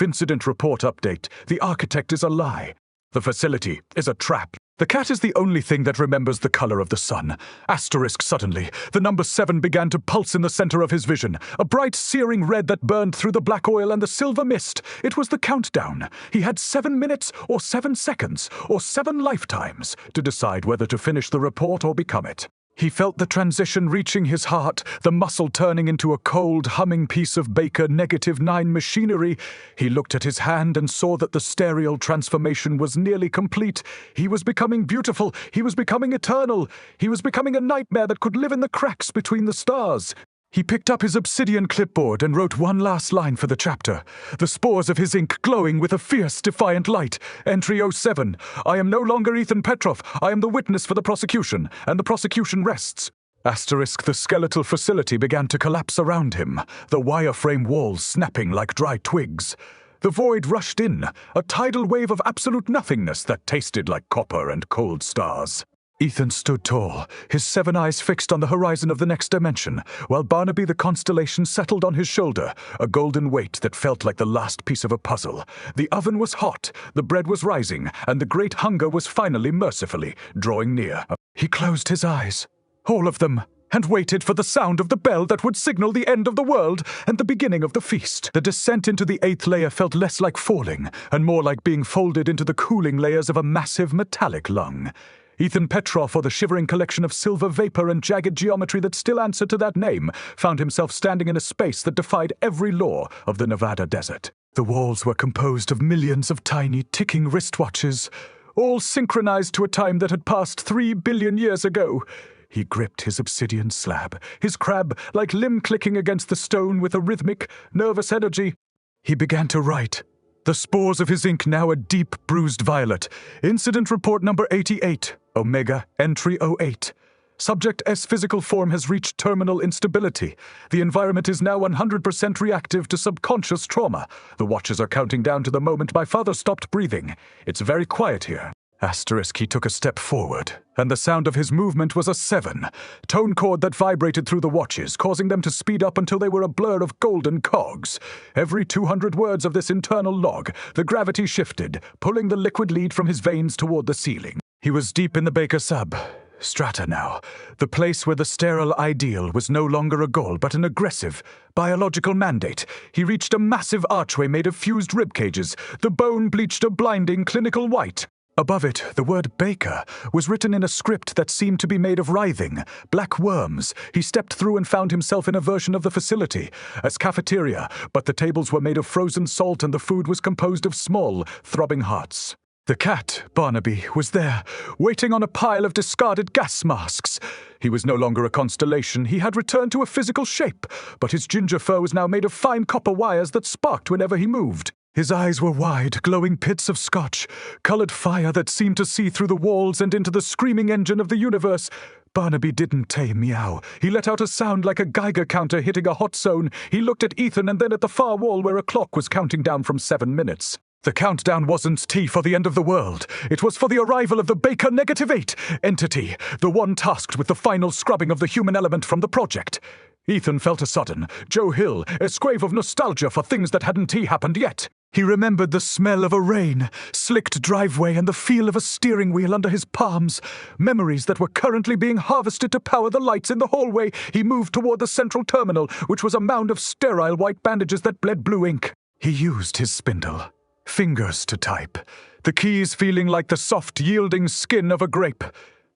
Incident report update. The architect is a lie. The facility is a trap. The cat is the only thing that remembers the color of the sun. Asterisk suddenly. The number 7 began to pulse in the center of his vision. A bright, searing red that burned through the black oil and the silver mist. It was the countdown. He had 7 minutes, or 7 seconds, or 7 lifetimes to decide whether to finish the report or become it. He felt the transition reaching his heart, the muscle turning into a cold, humming piece of Baker -9 machinery. He looked at his hand and saw that the sterile transformation was nearly complete. He was becoming beautiful. He was becoming eternal. He was becoming a nightmare that could live in the cracks between the stars. He picked up his obsidian clipboard and wrote one last line for the chapter, the spores of his ink glowing with a fierce, defiant light. Entry 07. I am no longer Ethan Petrov. I am the witness for the prosecution, and the prosecution rests. Asterisk, the skeletal facility began to collapse around him, the wireframe walls snapping like dry twigs. The void rushed in, a tidal wave of absolute nothingness that tasted like copper and cold stars. Ethan stood tall, his 7 eyes fixed on the horizon of the next dimension, while Barnaby the constellation settled on his shoulder, a golden weight that felt like the last piece of a puzzle. The oven was hot, the bread was rising, and the great hunger was finally mercifully drawing near. He closed his eyes, all of them, and waited for the sound of the bell that would signal the end of the world and the beginning of the feast. The descent into the 8th layer felt less like falling, and more like being folded into the cooling layers of a massive metallic lung. Ethan Petrov, or the shivering collection of silver vapor and jagged geometry that still answered to that name, found himself standing in a space that defied every law of the Nevada desert. The walls were composed of millions of tiny, ticking wristwatches, all synchronized to a time that had passed 3 billion years ago. He gripped his obsidian slab, his crab like limb clicking against the stone with a rhythmic, nervous energy. He began to write. The spores of his ink now a deep, bruised violet. Incident report number 88, Omega, entry 08. Subject S physical form has reached terminal instability. The environment is now 100% reactive to subconscious trauma. The watches are counting down to the moment my father stopped breathing. It's very quiet here. Asterisk, he took a step forward, and the sound of his movement was a 7, tone chord that vibrated through the watches, causing them to speed up until they were a blur of golden cogs. Every 200 words of this internal log, the gravity shifted, pulling the liquid lead from his veins toward the ceiling. He was deep in the Baker sub. Strata now, the place where the sterile ideal was no longer a goal but an aggressive, biological mandate. He reached a massive archway made of fused rib cages, the bone bleached a blinding clinical white. Above it, the word Baker was written in a script that seemed to be made of writhing, black worms. He stepped through and found himself in a version of the facility, as cafeteria, but the tables were made of frozen salt and the food was composed of small, throbbing hearts. The cat, Barnaby, was there, waiting on a pile of discarded gas masks. He was no longer a constellation. He had returned to a physical shape, but his ginger fur was now made of fine copper wires that sparked whenever he moved. His eyes were wide, glowing pits of scotch, colored fire that seemed to see through the walls and into the screaming engine of the universe. Barnaby didn't meow. He let out a sound like a Geiger counter hitting a hot zone. He looked at Ethan and then at the far wall where a clock was counting down from 7 minutes. The countdown wasn't T for the end of the world. It was for the arrival of the Baker -8 entity, the one tasked with the final scrubbing of the human element from the project. Ethan felt a sudden, Joe Hill, a squave of nostalgia for things that hadn't happened yet. He remembered the smell of a rain, slicked driveway, and the feel of a steering wheel under his palms. Memories that were currently being harvested to power the lights in the hallway. He moved toward the central terminal, which was a mound of sterile white bandages that bled blue ink. He used his spindle, fingers to type, the keys feeling like the soft, yielding skin of a grape.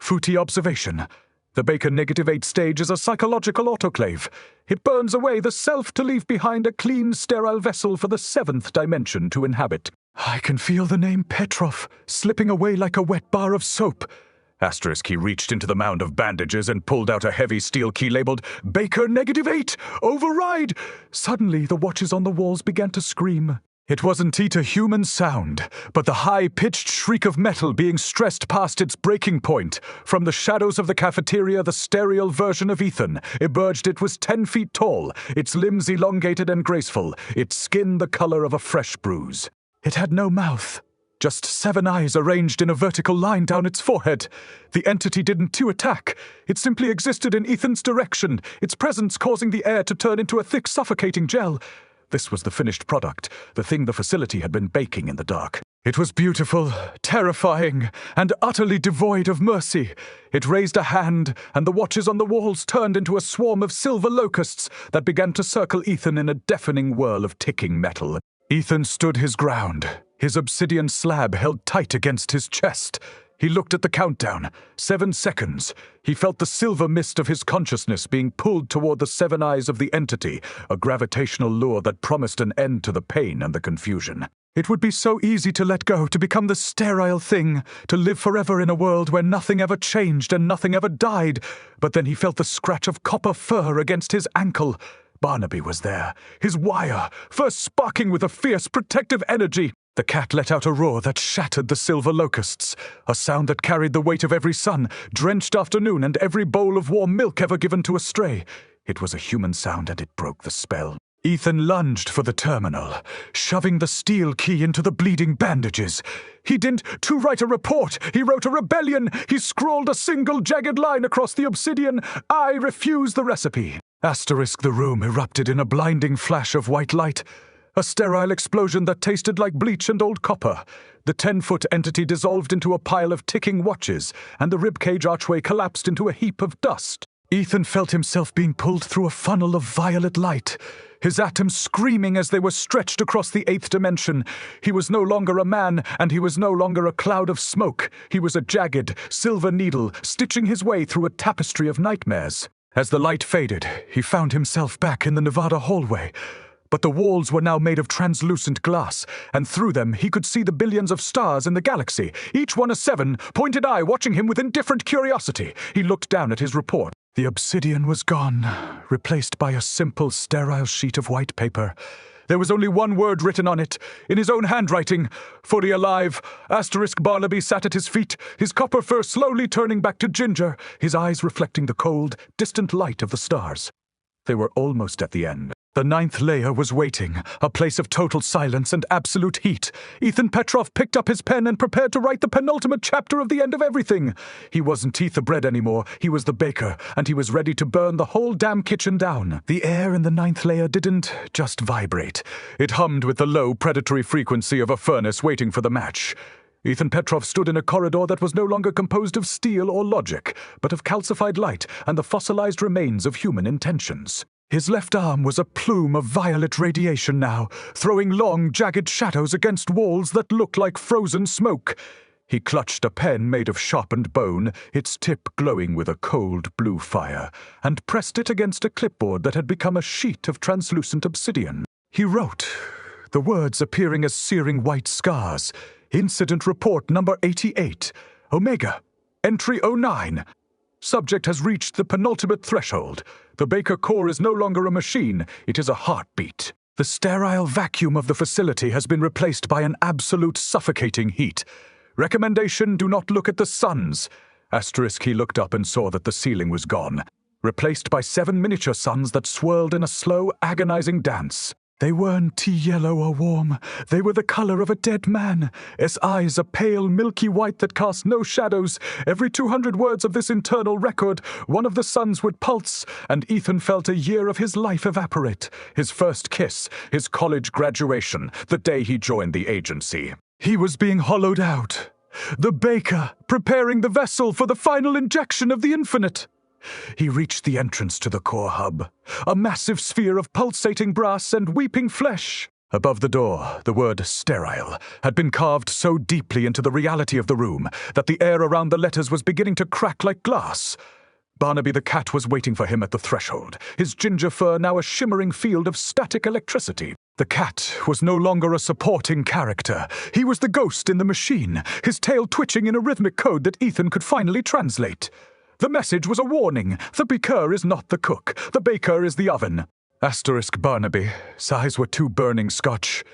Fruity observation. The Baker -8 stage is a psychological autoclave. It burns away the self to leave behind a clean, sterile vessel for the 7th dimension to inhabit. I can feel the name Petrov slipping away like a wet bar of soap. Asterisk, he reached into the mound of bandages and pulled out a heavy steel key labeled Baker -8, override! Suddenly, the watches on the walls began to scream. It wasn't a human sound, but the high-pitched shriek of metal being stressed past its breaking point. From the shadows of the cafeteria, the sterile version of Ethan emerged. It was 10 feet tall, its limbs elongated and graceful, its skin the color of a fresh bruise. It had no mouth, just 7 eyes arranged in a vertical line down its forehead. The entity didn't attack. It simply existed in Ethan's direction, its presence causing the air to turn into a thick, suffocating gel. This was the finished product, the thing the facility had been baking in the dark. It was beautiful, terrifying, and utterly devoid of mercy. It raised a hand, and the watches on the walls turned into a swarm of silver locusts that began to circle Ethan in a deafening whirl of ticking metal. Ethan stood his ground, his obsidian slab held tight against his chest. He looked at the countdown. 7 seconds. He felt the silver mist of his consciousness being pulled toward the 7 eyes of the entity, a gravitational lure that promised an end to the pain and the confusion. It would be so easy to let go, to become the sterile thing, to live forever in a world where nothing ever changed and nothing ever died. But then he felt the scratch of copper fur against his ankle. Barnaby was there, his wire, first sparking with a fierce protective energy. The cat let out a roar that shattered the silver locusts, a sound that carried the weight of every sun, drenched afternoon, and every bowl of warm milk ever given to a stray. It was a human sound, and it broke the spell. Ethan lunged for the terminal, shoving the steel key into the bleeding bandages. He didn't to write a report. He wrote a rebellion. He scrawled a single jagged line across the obsidian. I refuse the recipe. Asterisk, the room erupted in a blinding flash of white light. A sterile explosion that tasted like bleach and old copper. The 10-foot entity dissolved into a pile of ticking watches, and the ribcage archway collapsed into a heap of dust. Ethan felt himself being pulled through a funnel of violet light, his atoms screaming as they were stretched across the 8th dimension. He was no longer a man, and he was no longer a cloud of smoke. He was a jagged, silver needle, stitching his way through a tapestry of nightmares. As the light faded, he found himself back in the Nevada hallway. But the walls were now made of translucent glass, and through them he could see the billions of stars in the galaxy, each one a 7-pointed eye watching him with indifferent curiosity. He looked down at his report. The obsidian was gone, replaced by a simple, sterile sheet of white paper. There was only one word written on it, in his own handwriting. Fully alive. Asterisk Barnaby sat at his feet, his copper fur slowly turning back to ginger, his eyes reflecting the cold, distant light of the stars. They were almost at the end. The 9th layer was waiting, a place of total silence and absolute heat. Ethan Petrov picked up his pen and prepared to write the penultimate chapter of the end of everything. He wasn't Teeth the bread anymore, he was the baker, and he was ready to burn the whole damn kitchen down. The air in the 9th layer didn't just vibrate. It hummed with the low, predatory frequency of a furnace waiting for the match. Ethan Petrov stood in a corridor that was no longer composed of steel or logic, but of calcified light and the fossilized remains of human intentions. His left arm was a plume of violet radiation now, throwing long, jagged shadows against walls that looked like frozen smoke. He clutched a pen made of sharpened bone, its tip glowing with a cold blue fire, and pressed it against a clipboard that had become a sheet of translucent obsidian. He wrote, the words appearing as searing white scars. Incident report number 88. Omega. Entry 09. Subject has reached the penultimate threshold. The Baker core is no longer a machine, it is a heartbeat. The sterile vacuum of the facility has been replaced by an absolute suffocating heat. Recommendation, do not look at the suns. Asterisk, he looked up and saw that the ceiling was gone, replaced by 7 miniature suns that swirled in a slow, agonizing dance. They weren't tea yellow or warm. They were the color of a dead man, his eyes a pale, milky white that cast no shadows. Every 200 words of this internal record, one of the suns would pulse, and Ethan felt a year of his life evaporate. His first kiss, his college graduation, the day he joined the agency. He was being hollowed out. The baker, preparing the vessel for the final injection of the infinite. He reached the entrance to the core hub, a massive sphere of pulsating brass and weeping flesh. Above the door, the word sterile had been carved so deeply into the reality of the room that the air around the letters was beginning to crack like glass. Barnaby the cat was waiting for him at the threshold, his ginger fur now a shimmering field of static electricity. The cat was no longer a supporting character. He was the ghost in the machine, his tail twitching in a rhythmic code that Ethan could finally translate. The message was a warning. The baker is not the cook. The baker is the oven. Asterisk Barnaby. Eyes were 2 burning scotch.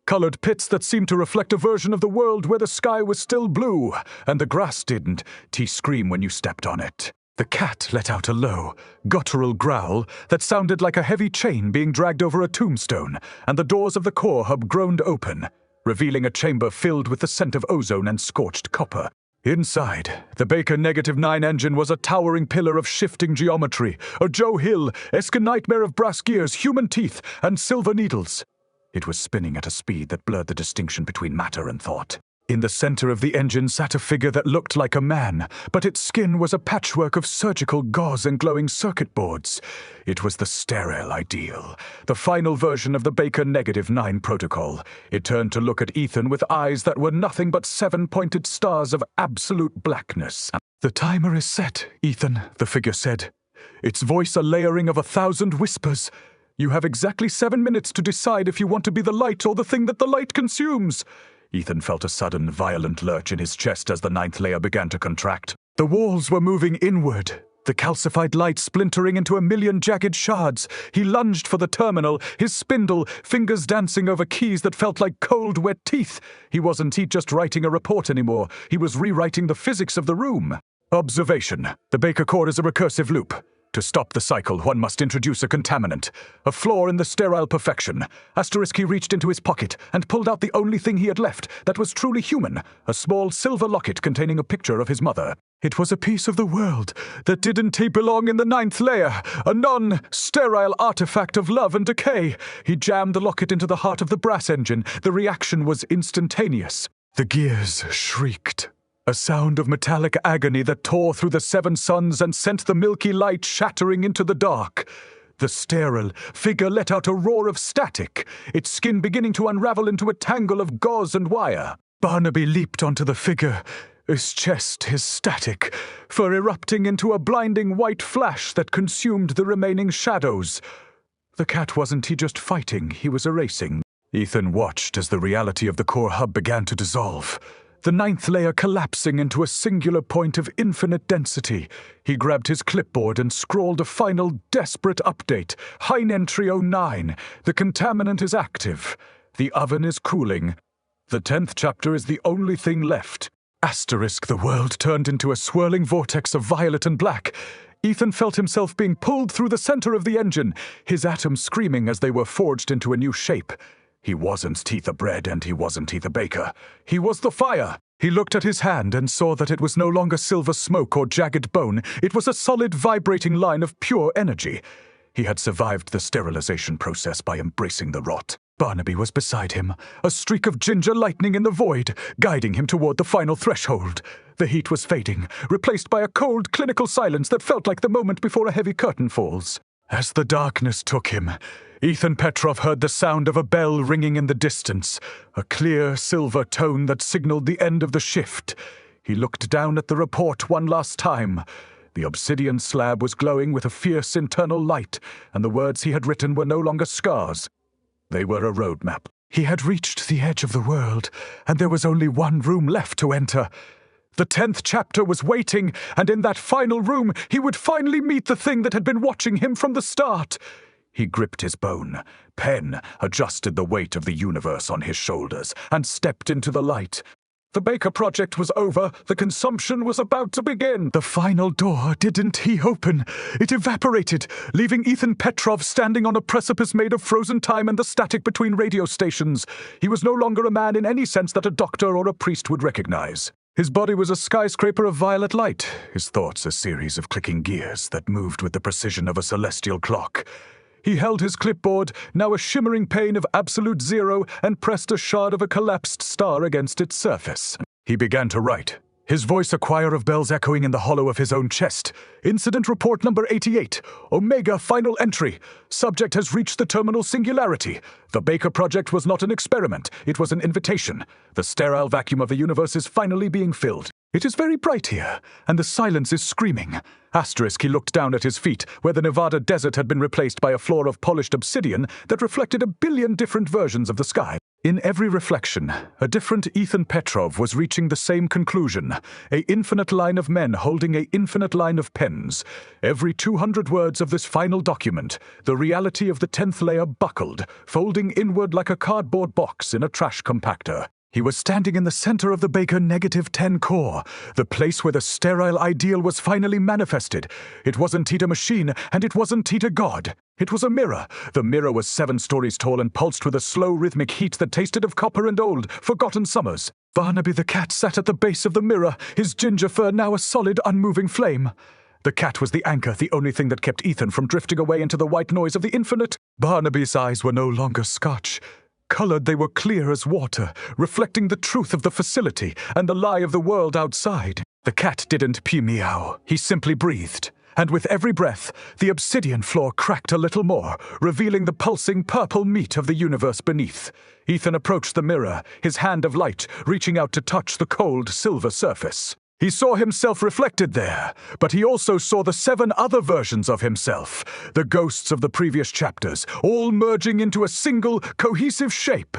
Colored pits that seemed to reflect a version of the world where the sky was still blue, and the grass didn't scream when you stepped on it. The cat let out a low, guttural growl that sounded like a heavy chain being dragged over a tombstone, and the doors of the core hub groaned open, revealing a chamber filled with the scent of ozone and scorched copper. Inside, the Baker -9 engine was a towering pillar of shifting geometry, a Joe Hill-esque nightmare of brass gears, human teeth, and silver needles. It was spinning at a speed that blurred the distinction between matter and thought. In the center of the engine sat a figure that looked like a man, but its skin was a patchwork of surgical gauze and glowing circuit boards. It was the Sterile ideal, the final version of the Baker -9 protocol. It turned to look at Ethan with eyes that were nothing but 7-pointed stars of absolute blackness. "The timer is set, Ethan," the figure said, its voice a layering of 1,000 whispers. "You have exactly 7 minutes to decide if you want to be the light or the thing that the light consumes." Ethan felt a sudden, violent lurch in his chest as the 9th layer began to contract. The walls were moving inward, the calcified light splintering into a million jagged shards. He lunged for the terminal, his spindle, fingers dancing over keys that felt like cold, wet teeth. He wasn't just writing a report anymore. He was rewriting the physics of the room. Observation. The Baker core is a recursive loop. To stop the cycle, one must introduce a contaminant, a flaw in the sterile perfection. He reached into his pocket and pulled out the only thing he had left that was truly human, a small silver locket containing a picture of his mother. It was a piece of the world that didn't belong in the 9th layer, a non-sterile artifact of love and decay. He jammed the locket into the heart of the brass engine. The reaction was instantaneous. The gears shrieked. A sound of metallic agony that tore through the 7 suns and sent the milky light shattering into the dark. The sterile figure let out a roar of static, its skin beginning to unravel into a tangle of gauze and wire. Barnaby leaped onto the figure, his chest his static, fur erupting into a blinding white flash that consumed the remaining shadows. The cat wasn't just fighting, he was erasing. Ethan watched as the reality of the core hub began to dissolve. The 9th layer collapsing into a singular point of infinite density. He grabbed his clipboard and scrawled a final desperate update. Hein entry 09. The contaminant is active. The oven is cooling. The 10th chapter is the only thing left. The world turned into a swirling vortex of violet and black. Ethan felt himself being pulled through the center of the engine, his atoms screaming as they were forged into a new shape. He wasn't Teether Bread and he wasn't Teether Baker. He was the fire. He looked at his hand and saw that it was no longer silver smoke or jagged bone. It was a solid, vibrating line of pure energy. He had survived the sterilization process by embracing the rot. Barnaby was beside him, a streak of ginger lightning in the void, guiding him toward the final threshold. The heat was fading, replaced by a cold, clinical silence that felt like the moment before a heavy curtain falls. As the darkness took him, Ethan Petrov heard the sound of a bell ringing in the distance, a clear silver tone that signaled the end of the shift. He looked down at the report one last time. The obsidian slab was glowing with a fierce internal light, and the words he had written were no longer scars. They were a roadmap. He had reached the edge of the world, and there was only one room left to enter. The 10th chapter was waiting, and in that final room he would finally meet the thing that had been watching him from the start. He gripped his bone. Pen adjusted the weight of the universe on his shoulders and stepped into the light. The Baker project was over. The consumption was about to begin. The final door didn't open. It evaporated, leaving Ethan Petrov standing on a precipice made of frozen time and the static between radio stations. He was no longer a man in any sense that a doctor or a priest would recognize. His body was a skyscraper of violet light, his thoughts a series of clicking gears that moved with the precision of a celestial clock. He held his clipboard, now a shimmering pane of absolute zero, and pressed a shard of a collapsed star against its surface. He began to write, his voice a choir of bells echoing in the hollow of his own chest. Incident report number 88. Omega final entry. Subject has reached the terminal singularity. The Baker project was not an experiment. It was an invitation. The sterile vacuum of the universe is finally being filled. It is very bright here, and the silence is screaming. He looked down at his feet, where the Nevada desert had been replaced by a floor of polished obsidian that reflected a billion different versions of the sky. In every reflection, a different Ethan Petrov was reaching the same conclusion, a infinite line of men holding a infinite line of pens. Every 200 words of this final document, the reality of the 10th layer buckled, folding inward like a cardboard box in a trash compactor. He was standing in the center of the Baker -10 core, the place where the sterile ideal was finally manifested. It wasn't Tita machine, and it wasn't Tita God. It was a mirror. The mirror was 7 stories tall and pulsed with a slow rhythmic heat that tasted of copper and old, forgotten summers. Barnaby the cat sat at the base of the mirror, his ginger fur now a solid, unmoving flame. The cat was the anchor, the only thing that kept Ethan from drifting away into the white noise of the infinite. Barnaby's eyes were no longer scotch. colored they were clear as water, reflecting the truth of the facility and the lie of the world outside. The cat didn't meow. He simply breathed. And with every breath, the obsidian floor cracked a little more, revealing the pulsing purple meat of the universe beneath. Ethan approached the mirror, his hand of light reaching out to touch the cold silver surface. He saw himself reflected there, but he also saw the 7 other versions of himself, the ghosts of the previous chapters, all merging into a single, cohesive shape.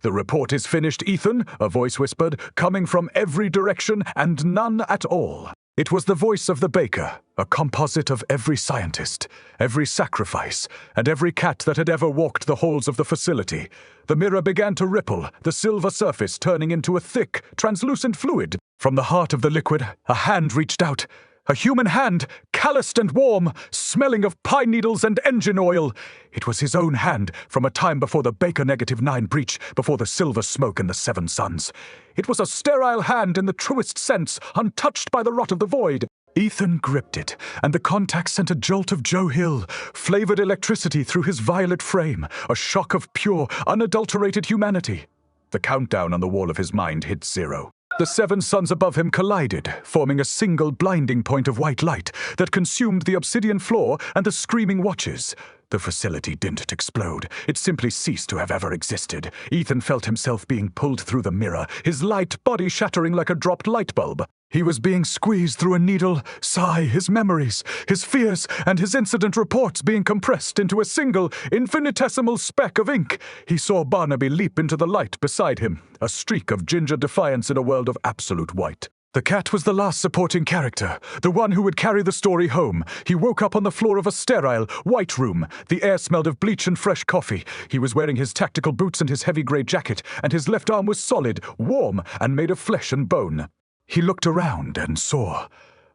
"The report is finished, Ethan," a voice whispered, coming from every direction and none at all. It was the voice of the baker, a composite of every scientist, every sacrifice, and every cat that had ever walked the halls of the facility. The mirror began to ripple, the silver surface turning into a thick, translucent fluid. From the heart of the liquid, a hand reached out. A human hand, calloused and warm, smelling of pine needles and engine oil. It was his own hand, from a time before the Baker -9 breach, before the silver smoke and the 7 suns. It was a sterile hand in the truest sense, untouched by the rot of the void. Ethan gripped it, and the contact sent a jolt of Joe Hill, flavored electricity through his violet frame, a shock of pure, unadulterated humanity. The countdown on the wall of his mind hit 0. The 7 suns above him collided, forming a single blinding point of white light that consumed the obsidian floor and the screaming watchers. The facility didn't explode. It simply ceased to have ever existed. Ethan felt himself being pulled through the mirror, his light body shattering like a dropped light bulb. He was being squeezed through a needle, his memories, his fears, and his incident reports being compressed into a single, infinitesimal speck of ink. He saw Barnaby leap into the light beside him, a streak of ginger defiance in a world of absolute white. The cat was the last supporting character, the one who would carry the story home. He woke up on the floor of a sterile, white room. The air smelled of bleach and fresh coffee. He was wearing his tactical boots and his heavy grey jacket, and his left arm was solid, warm, and made of flesh and bone. He looked around and saw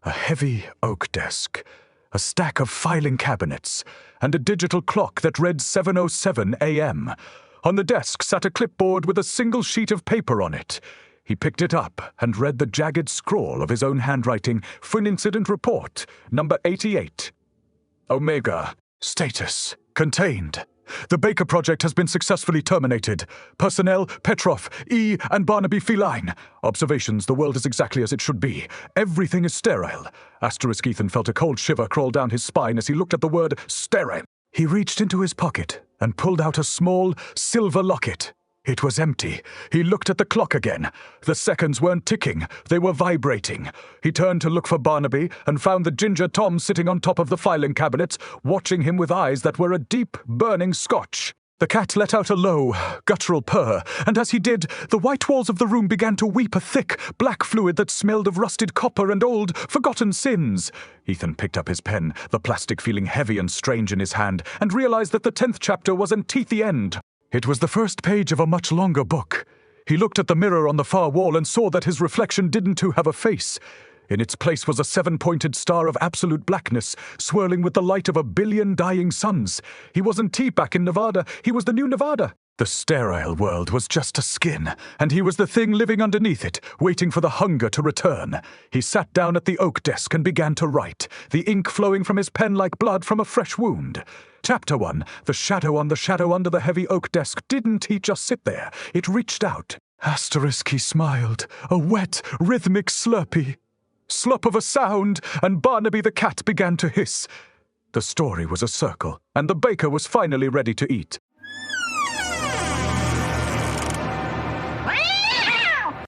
a heavy oak desk, a stack of filing cabinets, and a digital clock that read 7:07 a.m. On the desk sat a clipboard with a single sheet of paper on it. He picked it up and read the jagged scrawl of his own handwriting for an incident report, number 88. Omega. Status. Contained. The Baker project has been successfully terminated. Personnel, Petrov, E, and Barnaby feline. Observations, the world is exactly as it should be. Everything is sterile. Ethan felt a cold shiver crawl down his spine as he looked at the word sterile. He reached into his pocket and pulled out a small, silver locket. It was empty. He looked at the clock again. The seconds weren't ticking, they were vibrating. He turned to look for Barnaby and found the ginger Tom sitting on top of the filing cabinets, watching him with eyes that were a deep, burning scotch. The cat let out a low, guttural purr, and as he did, the white walls of the room began to weep a thick, black fluid that smelled of rusted copper and old, forgotten sins. Ethan picked up his pen, the plastic feeling heavy and strange in his hand, and realized that the 10th chapter wasn't at the end. It was the first page of a much longer book. He looked at the mirror on the far wall and saw that his reflection didn't have a face. In its place was a 7-pointed star of absolute blackness, swirling with the light of a billion dying suns. He wasn't T back in Nevada, he was the new Nevada. The sterile world was just a skin, and he was the thing living underneath it, waiting for the hunger to return. He sat down at the oak desk and began to write, the ink flowing from his pen like blood from a fresh wound. Chapter 1, the shadow on the shadow under the heavy oak desk. Didn't he just sit there? It reached out. He smiled, a wet, rhythmic slurpee. Slurp of a sound, and Barnaby the cat began to hiss. The story was a circle, and the baker was finally ready to eat.